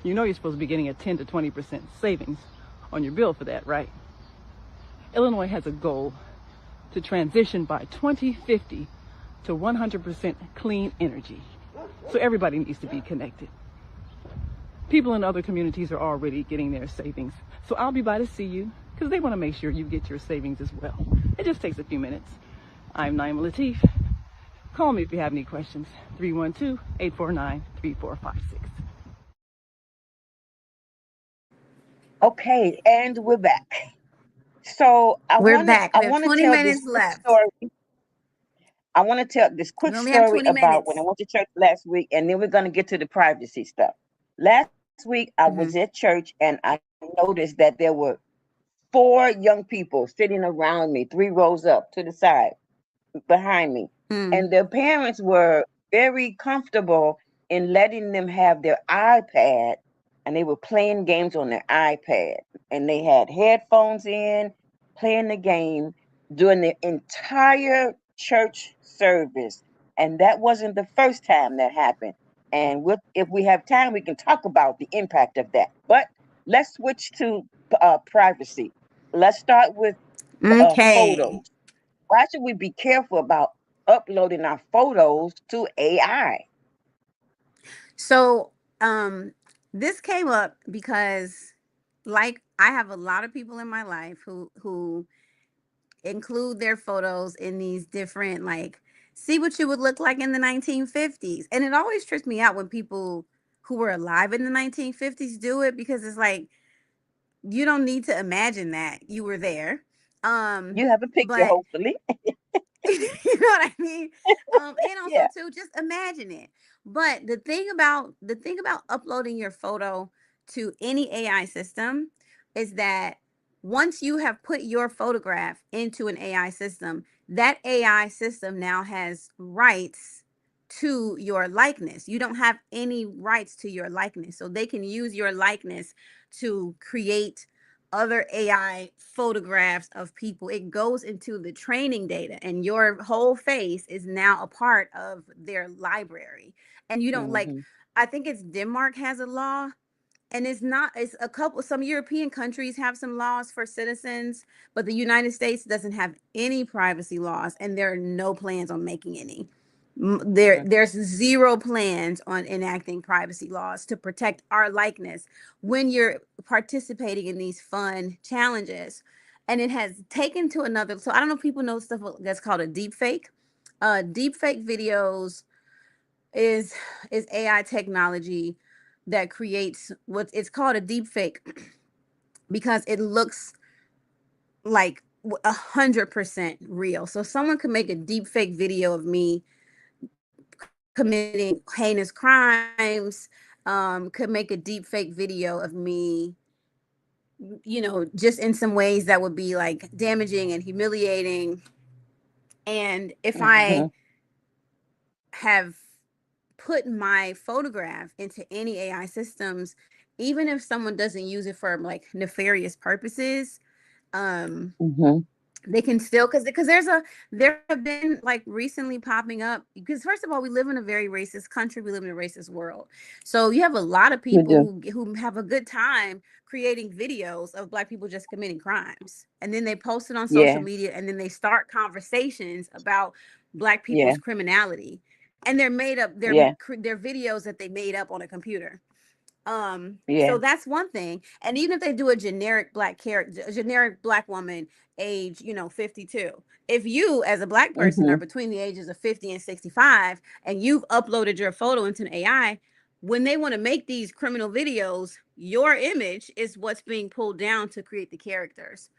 You know you're supposed to be getting a 10 to 20% savings on your bill for that, right? Illinois has a goal to transition by 2050 to 100% clean energy. So everybody needs to be connected. People in other communities are already getting their savings. So I'll be by to see you, because they want to make sure you get your savings as well. It just takes a few minutes. I'm Naima Latif. Call me if you have any questions. 312-849-3456. Okay, and we're back. So I We're want to back. I We have want to 20 tell this minutes quick left. story. I want to tell this We quick only have story 20 about when I minutes. went to church last week, and then we're going to get to the privacy stuff. Last week I was at Hmm. church, and I noticed that there were four young people sitting around me, three rows up to the side behind me. And Mm. their parents were very comfortable in letting them have their iPad, and they were playing games on their iPad. And they had headphones in, playing the game during the entire church service. And that wasn't the first time that happened. And if we have time, we can talk about the impact of that. But let's switch to privacy. Let's start with Okay. photos. Why should we be careful about uploading our photos to AI? So, um, this came up because, like, I have a lot of people in my life who include their photos in these different, like, see what you would look like in the 1950s, and it always trips me out when people who were alive in the 1950s do it, because it's like, you don't need to imagine that you were there. You have a picture, But hopefully. you know what I mean? And also Yeah. too, just imagine it. But the thing about uploading your photo to any AI system is that once you have put your photograph into an AI system, that AI system now has rights to your likeness. You don't have any rights to your likeness. So they can use your likeness to create other AI photographs of people. It goes into the training data, and your whole face is now a part of their library. And you don't, like, Hmm. I think it's Denmark has a law, and it's not, it's a couple, some European countries have some laws for citizens, but the United States doesn't have any privacy laws, and there are no plans on making any. There's zero plans on enacting privacy laws to protect our likeness when you're participating in these fun challenges. And it has taken to another, so I don't know if people know stuff that's called a deep fake. Deep fake videos is is AI technology that creates what it's called a deep fake because it looks like 100% real. So someone could make a deep fake video of me committing heinous crimes, could make a deep fake video of me, just in some ways that would be like damaging and humiliating. And if I Hmm. have put my photograph into any AI systems, even if someone doesn't use it for like nefarious purposes, um, Hmm. they can still, because there have been like recently popping up, because first of all, we live in a very racist country, we live in a racist world, so you have a lot of We people do. who have a good time creating videos of black people just committing crimes, and then they post it on social Yeah. media, and then they start conversations about black Yeah. people's criminality, and they're made up, Yeah. they're videos that they made up on a computer. So Yeah. that's one thing. And even if they do a generic black character, a generic black woman, age, 52. If you as a black person are Hmm. between the ages of 50 and 65 and you've uploaded your photo into an AI, when they want to make these criminal videos, your image is what's being pulled down to create the characters.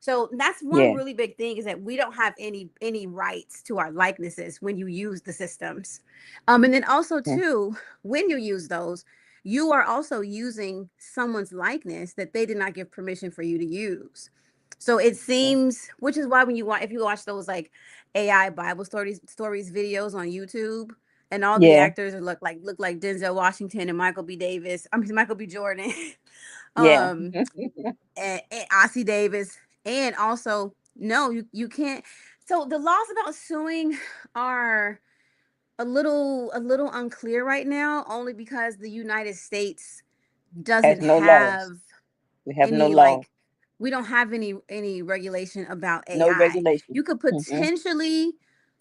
So that's one Yeah. really big thing, is that we don't have any rights to our likenesses when you use the systems. And then also Yeah. too, when you use those, you are also using someone's likeness that they did not give permission for you to use. So it Yeah. seems, which is why when you watch, if you watch those like AI Bible stories videos on YouTube, and all the Yeah. actors look like Denzel Washington and Michael B. Davis, I mean Michael B. Jordan, Yeah. um, and Ossie Davis, and also no, you can't. So the laws about suing are a little unclear right now, only because the United States Has doesn't no laws. have We have no any, law. like, we don't have any regulation about No AI. regulation. You could Hmm. potentially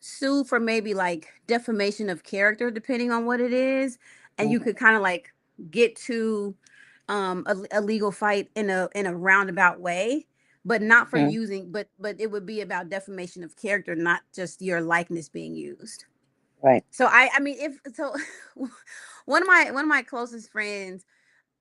sue for maybe like defamation of character, depending on what it is, and you Hmm. could kind of like get to a legal fight in a roundabout way, but not for Hmm. using, but it would be about defamation of character, not just your likeness being used. Right. So I mean, if so, one of my closest friends,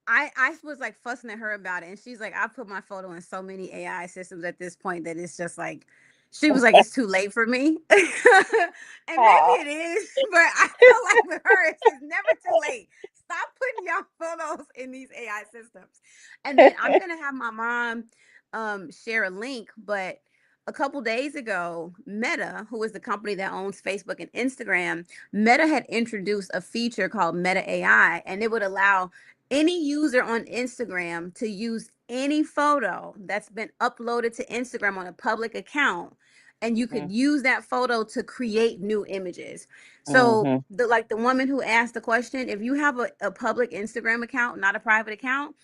I was like fussing at her about it, and she's like, I put my photo in so many AI systems at this point that it's just like, she was like, it's too late for me, and maybe Oh. it is, but I feel like with her, it's never too late. Stop putting your photos in these AI systems, and then I'm gonna have my mom share a link, but. A couple days ago, Meta, who is the company that owns Facebook and Instagram, Meta had introduced a feature called Meta AI, and it would allow any user on Instagram to use any photo that's been uploaded to Instagram on a public account, and you could use that photo to create new images. So Mm-hmm. the like the woman who asked the question, if you have a public Instagram account, not a private account,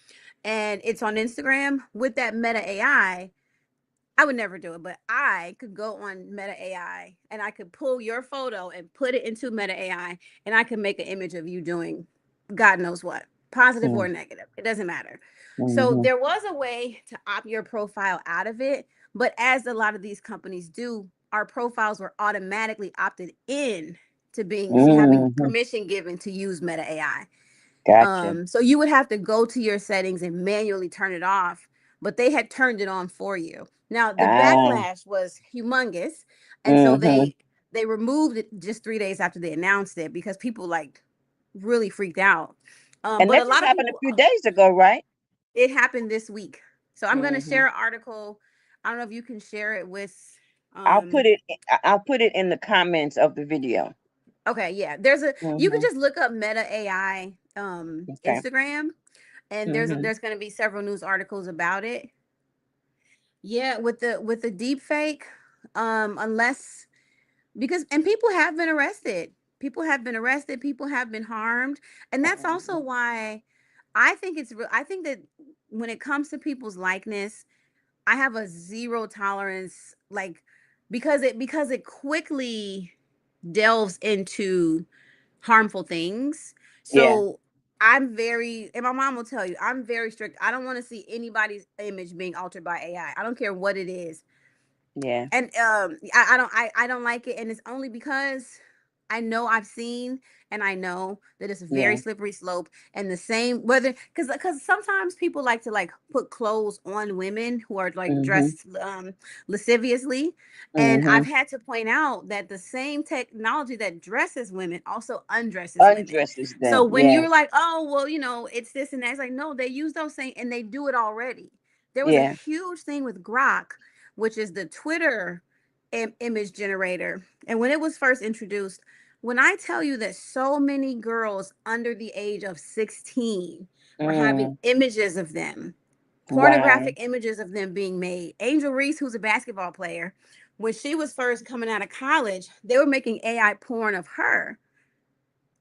and it's on Instagram with that Meta AI, I would never do it, but I could go on Meta AI and I could pull your photo and put it into Meta AI, and I could make an image of you doing God knows what, positive or negative. It doesn't matter. So Mm-hmm. there was a way to opt your profile out of it, but as a lot of these companies do, our profiles were automatically opted in to being to having Mm-hmm. permission given to use Meta AI. Gotcha. So you would have to go to your settings and manually turn it off, but they had turned it on for you. Now the Ah. backlash was humongous, and so Mm-hmm. they removed it just 3 days after they announced it because people like really freaked out. And But a that just lot of happened a people, few days ago, right? it happened this week. So I'm gonna Mm-hmm. share an article. I don't know if you can share it with. I'll Um, put it. I'll put it in the comments of the video. okay, yeah. There's a you can Mm-hmm. just look up Meta AI Okay. Instagram, and Mm-hmm. there's going to be several news articles about it. Yeah, with the deep fake, unless because and people have been arrested. People have been arrested, people have been harmed, and that's also why I think it's real. I think that when it comes to people's likeness, I have a zero tolerance, like because it quickly delves into harmful things. Yeah. So I'm very, and my mom will tell you, I'm very strict. I don't want to see anybody's image being altered by AI. I don't care what it is. Yeah. And I don't like it, and it's only because I know I've seen and I know that it's a very Yeah. slippery slope. And the same whether because sometimes people like to like put clothes on women who are like Mm-hmm. dressed lasciviously, and Mm-hmm. I've had to point out that the same technology that dresses women also undresses women. Undresses So them. when Yeah. you're like, oh well, it's this and that, it's like, no, they use those same and they do it already. There was a Yeah. huge thing with Grok, which is the Twitter image generator. And when it was first introduced, when I tell you that so many girls under the age of 16 were having Mm. images of them, Wow. pornographic images of them being made. Angel Reese, who's a basketball player, when she was first coming out of college, they were making AI porn of her,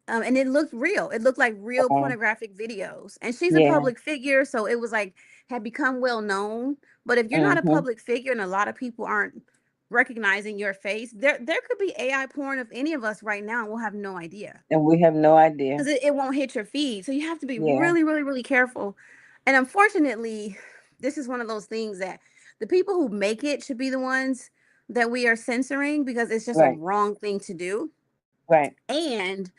and it looked real. It looked like real Wow. pornographic videos. And she's a Yeah. public figure, so it was like had become well known. But if you're not a Mm-hmm. public figure and a lot of people aren't recognizing your face, there could be AI porn of any of us right now, and we'll have no idea And we have no idea. because it won't hit your feed. So you have to be Yeah. really, really, really careful. And unfortunately, this is one of those things that the people who make it should be the ones that we are censoring because it's just a Right. wrong thing to do. Right. And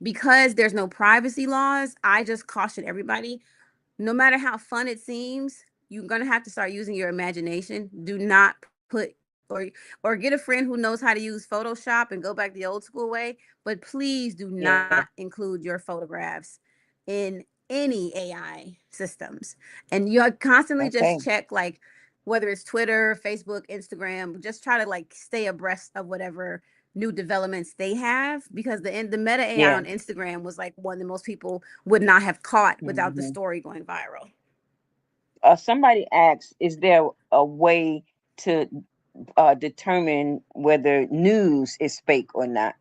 because there's no privacy laws, I just caution everybody, no matter how fun it seems, you're going to have to start using your imagination. Do not put or or get a friend who knows how to use Photoshop and go back the old school way, but please do Yeah. not include your photographs in any AI systems. And you constantly Okay. just check like whether it's Twitter, Facebook, Instagram, just try to like stay abreast of whatever new developments they have because the meta AI Yeah. on Instagram was like one that most people would not have caught without the Mm-hmm. story going viral. Somebody asks, is there a way to determine whether news is fake or not?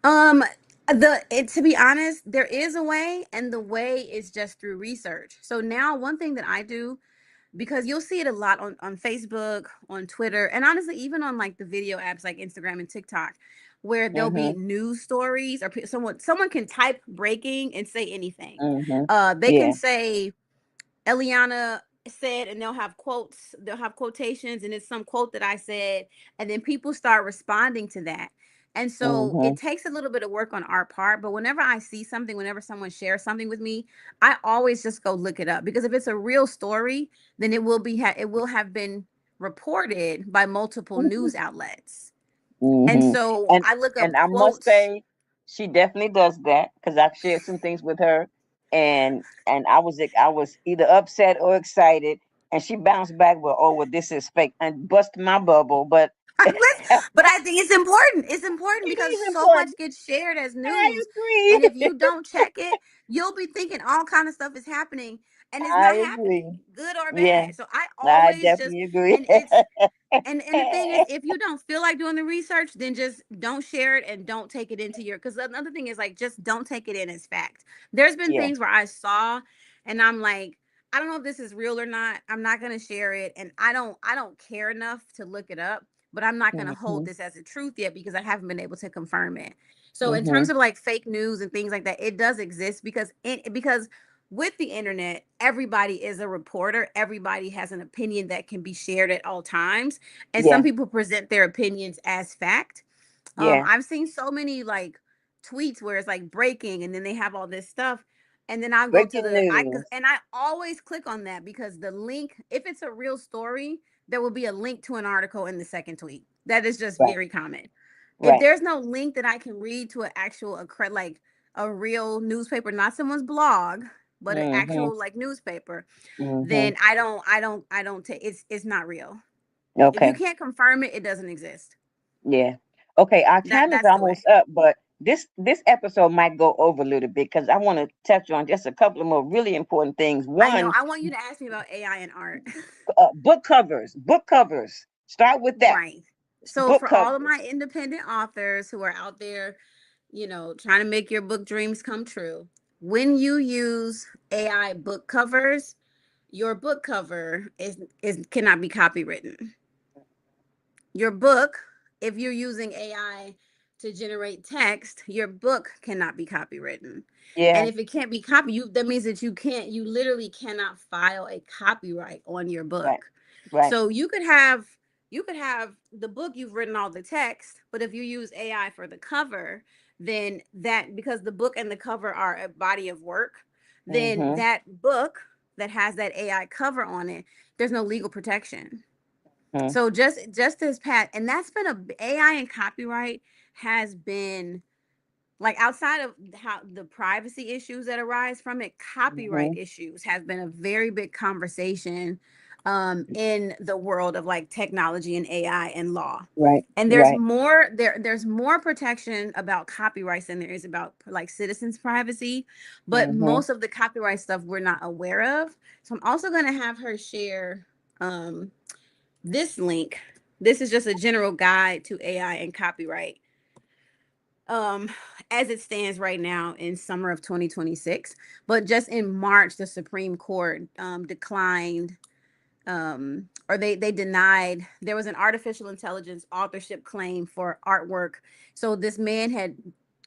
Um to be honest, there is a way, and the way is just through research. So now one thing that I do, because you'll see it a lot on Facebook, on Twitter, and honestly even on like the video apps like Instagram and TikTok, where there'll be Mm-hmm. news stories or someone can type breaking and say anything. Mm-hmm. They can Yeah. say Eliyannah said, and they'll have quotations, and it's some quote that I said, and then people start responding to that. And so Mhm. it takes a little bit of work on our part, but whenever I see something, whenever someone shares something with me, I always just go look it up, because if it's a real story, then it will have been reported by multiple Mhm. news outlets. And Mhm. so And I look up and I must quotes. say, she definitely does that because I've shared some things with her, and I was either upset or excited, and she bounced back with, "Oh, well, this is fake," and bust my bubble. But it But I think it's important. It's important because is so much important. gets shared as I news. And if agree. you don't check it, you'll be thinking all kind of stuff is happening, and it's I not agree. happening, good or Yeah, bad. So I I always just, definitely agree. and it's and the thing is, if you don't feel like doing the research, then just don't share it and don't take it into your, because another thing is, like, just don't take it in as fact. There's been Yeah. things where I saw and I'm like, I don't know if this is real or not. I'm not going to share it, and I don't care enough to look it up, but I'm not going to hold Mhm. this as a truth yet because I haven't been able to confirm it. So in terms Mhm. of like fake news and things like that, it does exist because with the internet, everybody is a reporter. Everybody has an opinion that can be shared at all times. And some Yeah. people present their opinions as fact. Yeah. I've seen so many like tweets where it's like breaking, and then they have all this stuff. And then I'll go to Breaking the news. and I always click on that because the link, if it's a real story, there will be a link to an article in the second tweet. That is just Right. very common. If Right. there's no link that I can read to an actual like a real newspaper, not someone's blog, but an Mhm. actual like newspaper, Mhm. then I don't take it's not real. If you Okay. can't confirm it, it doesn't exist. Yeah. Okay, our time is That's the almost way. up, but this episode might go over a little bit because I want to touch on just a couple of more really important things. I know. One, I want you to ask me about AI and art. book covers. Book covers. Start with that. Right. So Book for all of covers. my independent authors who are out there, trying to make your book dreams come true, when you use AI book covers, your book cover is cannot be copywritten. Your book, if you're using AI to generate text, your book cannot be copywritten. And Yeah. if it can't be copy, that means that you literally cannot file a copyright on your Right. book. Right. So you could have the book, you've written all the text, but if you use AI for the cover, then that, because the book and the cover are a body of work, then Mhm. that book that has that AI cover on it, there's no legal protection. Mhm. So just as Pat, and that's been a AI and copyright has been, like, outside of how the privacy issues that arise from it, copyright Mhm. issues have been a very big conversation in the world of like technology and AI and law. Right. And Right. there's more protection about copyrights than there is about like citizens privacy, but Mhm. most of the copyright stuff we're not aware of. So I'm also going to have her share um this link. This is just a general guide to AI and copyright um as it stands right now in summer of 2026. But just in March, the Supreme Court declined, or they denied, there was an artificial intelligence authorship claim for artwork. So this man had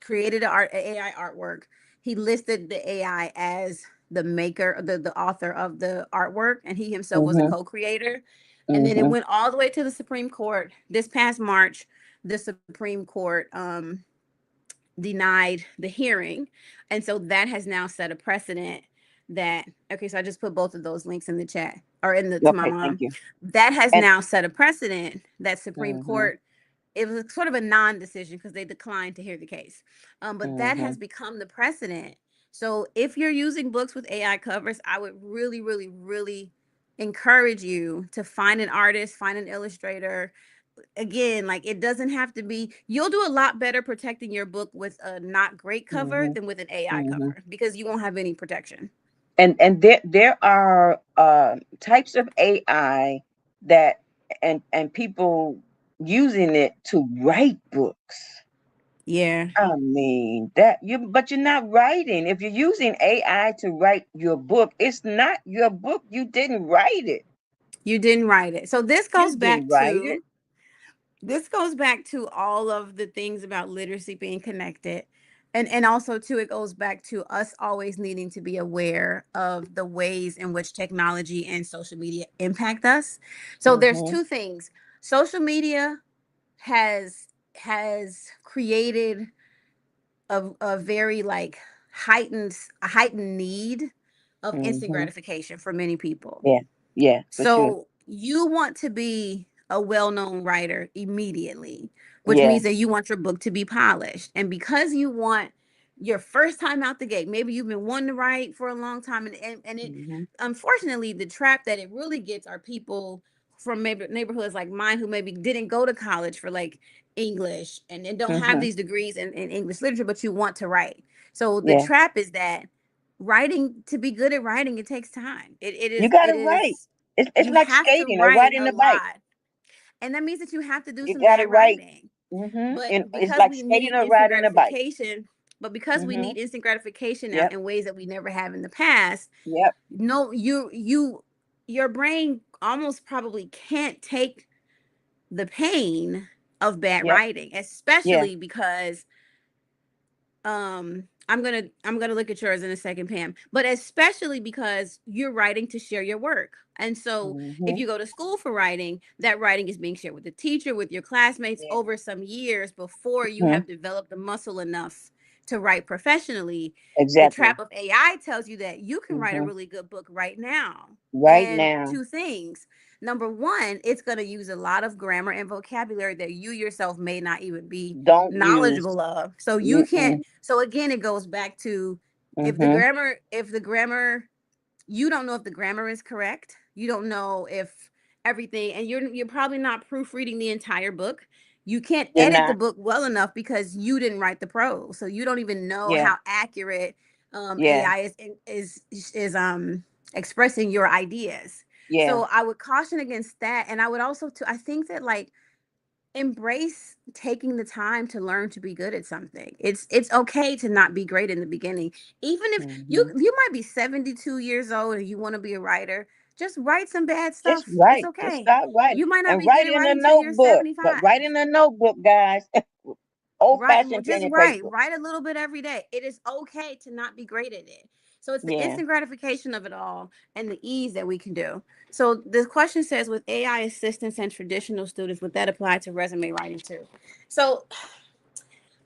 created a AI artwork. He listed the AI as the maker, the author of the artwork, and he himself was a Mhm. co-creator. And then it Mhm. went all the way to the Supreme Court this past March. The Supreme Court denied the hearing. And so that has now set a precedent that, okay, so I just put both of those links in the chat, or in the to my Okay. Thank mom. you. That has And now set a precedent that Supreme mhm. Court, it was sort of a non-decision because they declined to hear the case. But that has Mhm. become the precedent. So if you're using books with AI covers, I would really, really, really encourage you to find an artist, find an illustrator. Again, like, it doesn't have to be, you'll do a lot better protecting your book with a not great cover Mhm. than with an AI Mhm. cover because you won't have any protection. And there are types of AI that and people using it to write books. Yeah. I mean that you, but you're not writing. If you're using AI to write your book, it's not your book. You didn't write it. You didn't write it. So You didn't write it. this goes back to all of the things about literacy being connected. And also too, it goes back to us always needing to be aware of the ways in which technology and social media impact us. So there's Mhm. two things. Social media has has created a very like heightened need of instant Mhm. gratification for many people. Yeah. Yeah, for sure. So you want to be a well-known writer immediately, which Yeah. means that you want your book to be polished. And because you want your first time out the gate, maybe you've been wanting to write for a long time, and it Mhm. unfortunately the trap that it really gets are people from maybe neighborhoods like mine who maybe didn't go to college for like English and don't have Mhm. these degrees in English literature, but you want to write. So the Yeah. trap is that writing, to be good at writing, it takes time. It You is got it to write. is It's you like have to skating or write riding a a bike. lot, and that means that you have to do You some got to bad write. writing. Mhm. But And it's because like we skating need or instant riding a bike. gratification, but because we Mhm. need instant gratification now Yep. in ways that we never have in the past, Yep. no, your brain almost probably can't take the pain of bad Yep. writing, Yeah. especially because I'm gonna look at yours in a second, Pam, but especially because you're writing to share your work. And so if Mhm. you go to school for writing, that writing is being shared with the teacher, with your classmates Yeah. over some years before you Mhm. have developed the muscle enough to write professionally. The Exactly. trap of AI tells you that you can write a Mhm. really good book right now. Right And now. two things: number one, it's going to use a lot of grammar and vocabulary that you yourself may not even be Don't use. knowledgeable of. So you can't. Mm-mm. So again, it goes back to Mhm. if the grammar, you don't know if the grammar is correct. You don't know if everything, and you're probably not proofreading the entire book. You can't You're edit the not. book well enough because you didn't write the prose, so you don't even know Yeah. how accurate Yeah. AI is expressing your ideas. Yeah. So I would caution against that, and I would also to I think that like embrace taking the time to learn to be good at something. It's okay to not be great in the beginning. Even if you Mhm. you might be 72 years old and you want to be a writer, just write some bad Just stuff. It's write. Just okay. start writing. You might not And be good write at in a writing till you're notebook. But 75. write in a notebook, guys. Old Right, fashioned pen just and paper. write a little bit every day. It is okay to not be great at it. So it's the Yeah. instant gratification of it all and the ease that we can do. So the question says, with AI assistants and traditional students, would that apply to resume writing too? So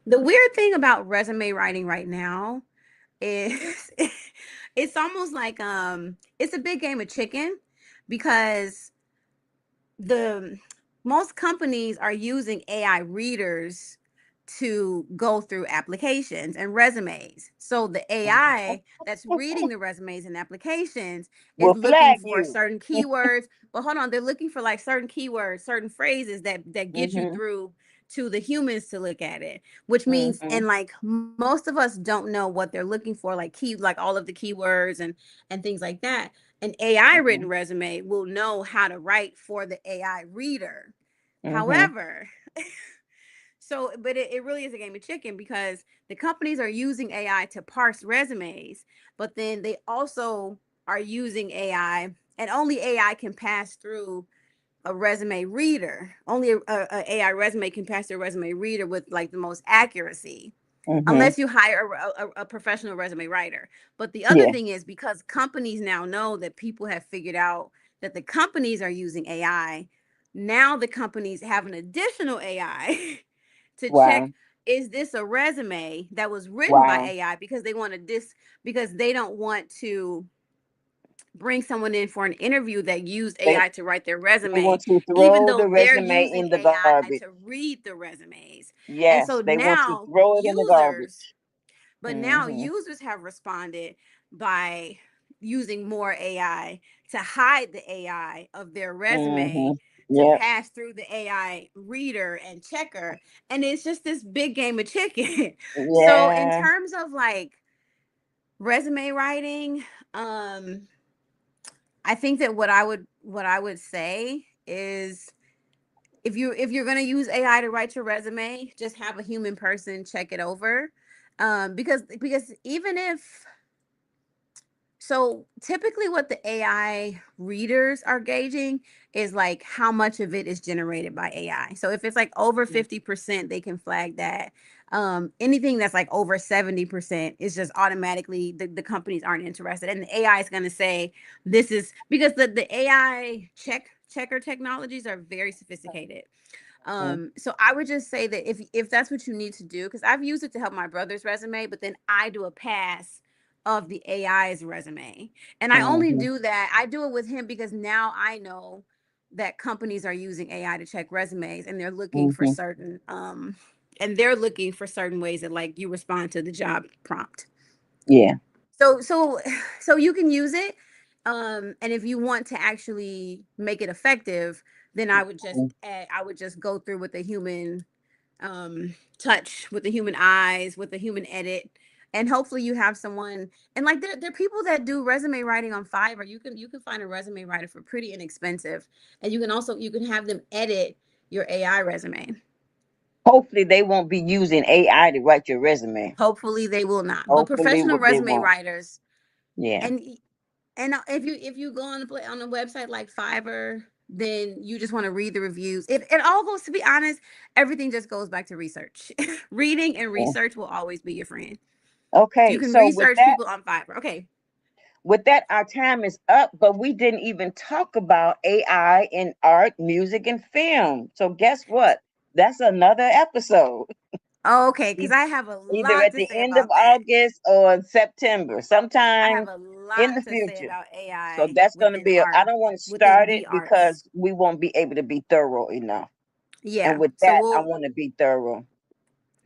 the weird thing about resume writing right now is it's almost like it's a big game of chicken, because the most companies are using AI readers to go through applications and resumes. So the AI that's reading the resumes and applications is Will looking flag for you. certain keywords. But hold on, they're looking for like certain keywords, certain phrases that get you Mhm. through to the humans to look at it, which means, and Mhm. like most of us don't know what they're looking for, like all of the keywords and things like that. An AI written Mhm. resume will know how to write for the AI reader. Mhm. However, so, but it really is a game of chicken, because the companies are using AI to parse resumes, but then they also are using AI, and only AI can pass through a resume reader. Only a AI resume can pass through a resume reader with like the most accuracy, Mhm. unless you hire a professional resume writer. But the other Yeah. thing is, because companies now know that people have figured out that the companies are using AI, now the companies have an additional AI to Wow. check, is this a resume that was written by Wow. AI, because they want to because they don't want to bring someone in for an interview that used They AI to write their they resume, want to even throw though the they're resume using in the AI to garbage. read the resumes. And so Yes, they want to now throw it in the users garbage. but now Mhm. users have responded by using more AI to hide the AI of their resume, Mhm. to Yep. pass through the AI reader and checker. And it's just this big game of chicken. So in Yeah. terms of like resume writing, I think that what I would say is, if you're going to use AI to write your resume, just have a human person check it over. Because even if, so typically what the AI readers are gauging is like how much of it is generated by AI. So if it's like over 50%, they can flag that. Anything that's like over 70% is just automatically, the companies aren't interested. And the AI is going to say, this is because the AI checker technologies are very sophisticated. So I would just say that if that's what you need to do, because I've used it to help my brother's resume, but then I do a pass of the AI's resume. And I only Mm-hmm. do that. I do it with him because now I know that companies are using AI to check resumes, and they're looking for Mm-hmm. certain ways that like you respond to the job prompt. Yeah. So you can use it. And if you want to actually make it effective, then I would just go through with the human touch, with the human eyes, with the human edit. And hopefully you have someone, and like there are people that do resume writing on Fiverr. You can find a resume writer for pretty inexpensive. And you can have them edit your AI resume. Hopefully they won't be using AI to write your resume. Hopefully they will not. But Hopefully professional they resume won't. writers, Yeah. and if you go on a website like Fiverr, then you just want to read the reviews. It all goes, to be honest, everything just goes back to research. Reading and Yeah. research will always be your friend. You Okay. can So research people on Fiverr. Okay. with that, our time is up, but we didn't even talk about AI in art, music, and film. So guess what? That's another episode. Okay, because E- I have a Either lot at to the say end of about that. August or September, I sometime have a in lot the to say future. about So AI that's going to within be, I art, don't want to within start the it arts. because we won't be able to be thorough enough. And Yeah. with So that, I want to be thorough.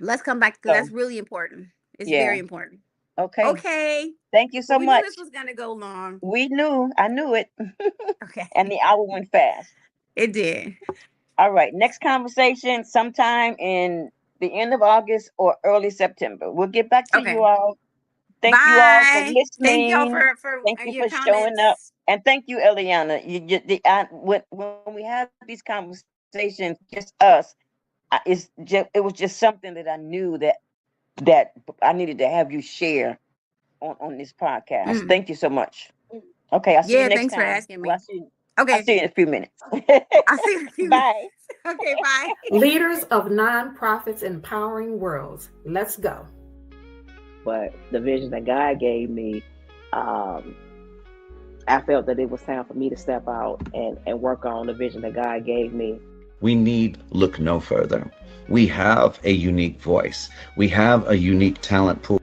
let's come back, because So, that's really important. It's yeah. very important. Okay. Okay. Thank you Well, so we knew much. this was gonna go long. I knew it. And Okay. the hour went fast. It did. All right. Next conversation sometime in the end of August or early September. We'll get back to you Okay. all. Thank you all for Bye. Thank y'all listening. for Thank you your for showing up. comments. And thank you, Eliana. When we have these conversations, just us, it was just something that I knew that I needed to have you share on this podcast. Mm. Thank you so much. Okay, I'll see you Yeah, next thanks for time. asking Well, me. I'll Okay. see you in a few minutes. I'll see you in a few minutes. Bye. Okay, bye. Leaders of nonprofits empowering worlds. Let's go. But the vision that God gave me, I felt that it was time for me to step out and work on the vision that God gave me. We need look no further. We have a unique voice. We have a unique talent pool.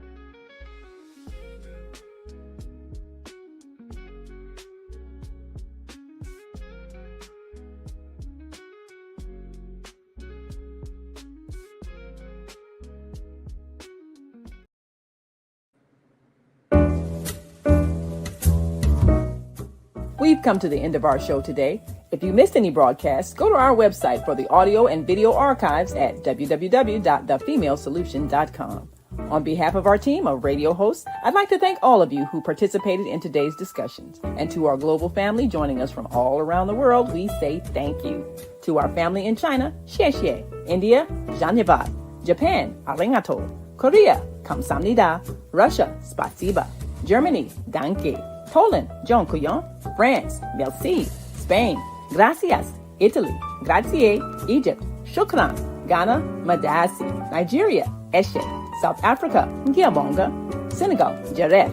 We've come to the end of our show today. If you missed any broadcasts, go to our website for the audio and video archives at www.thefemalesolution.com. On behalf of our team of radio hosts, I'd like to thank all of you who participated in today's discussions. And to our global family joining us from all around the world, we say thank you. To our family in China, xie xie. India, Dhanyavad. Japan, arigato. Korea, kamsamnida. Russia, spasiba. Germany, danke. Poland, dziękuję. France, merci. Spain, gracias. Italy, grazie. Egypt, shukran. Ghana, madasi. Nigeria, eshe. South Africa, ngiyabonga. Senegal, jareh.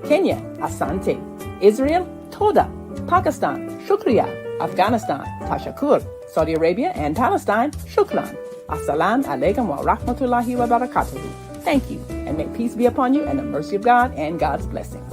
Kenya, asante. Israel, toda. Pakistan, shukriya. Afghanistan, tashakur. Saudi Arabia and Palestine, shukran. Assalamu alaikum wa rahmatullahi wa barakatuhu. Thank you, and may peace be upon you and the mercy of God and God's blessings.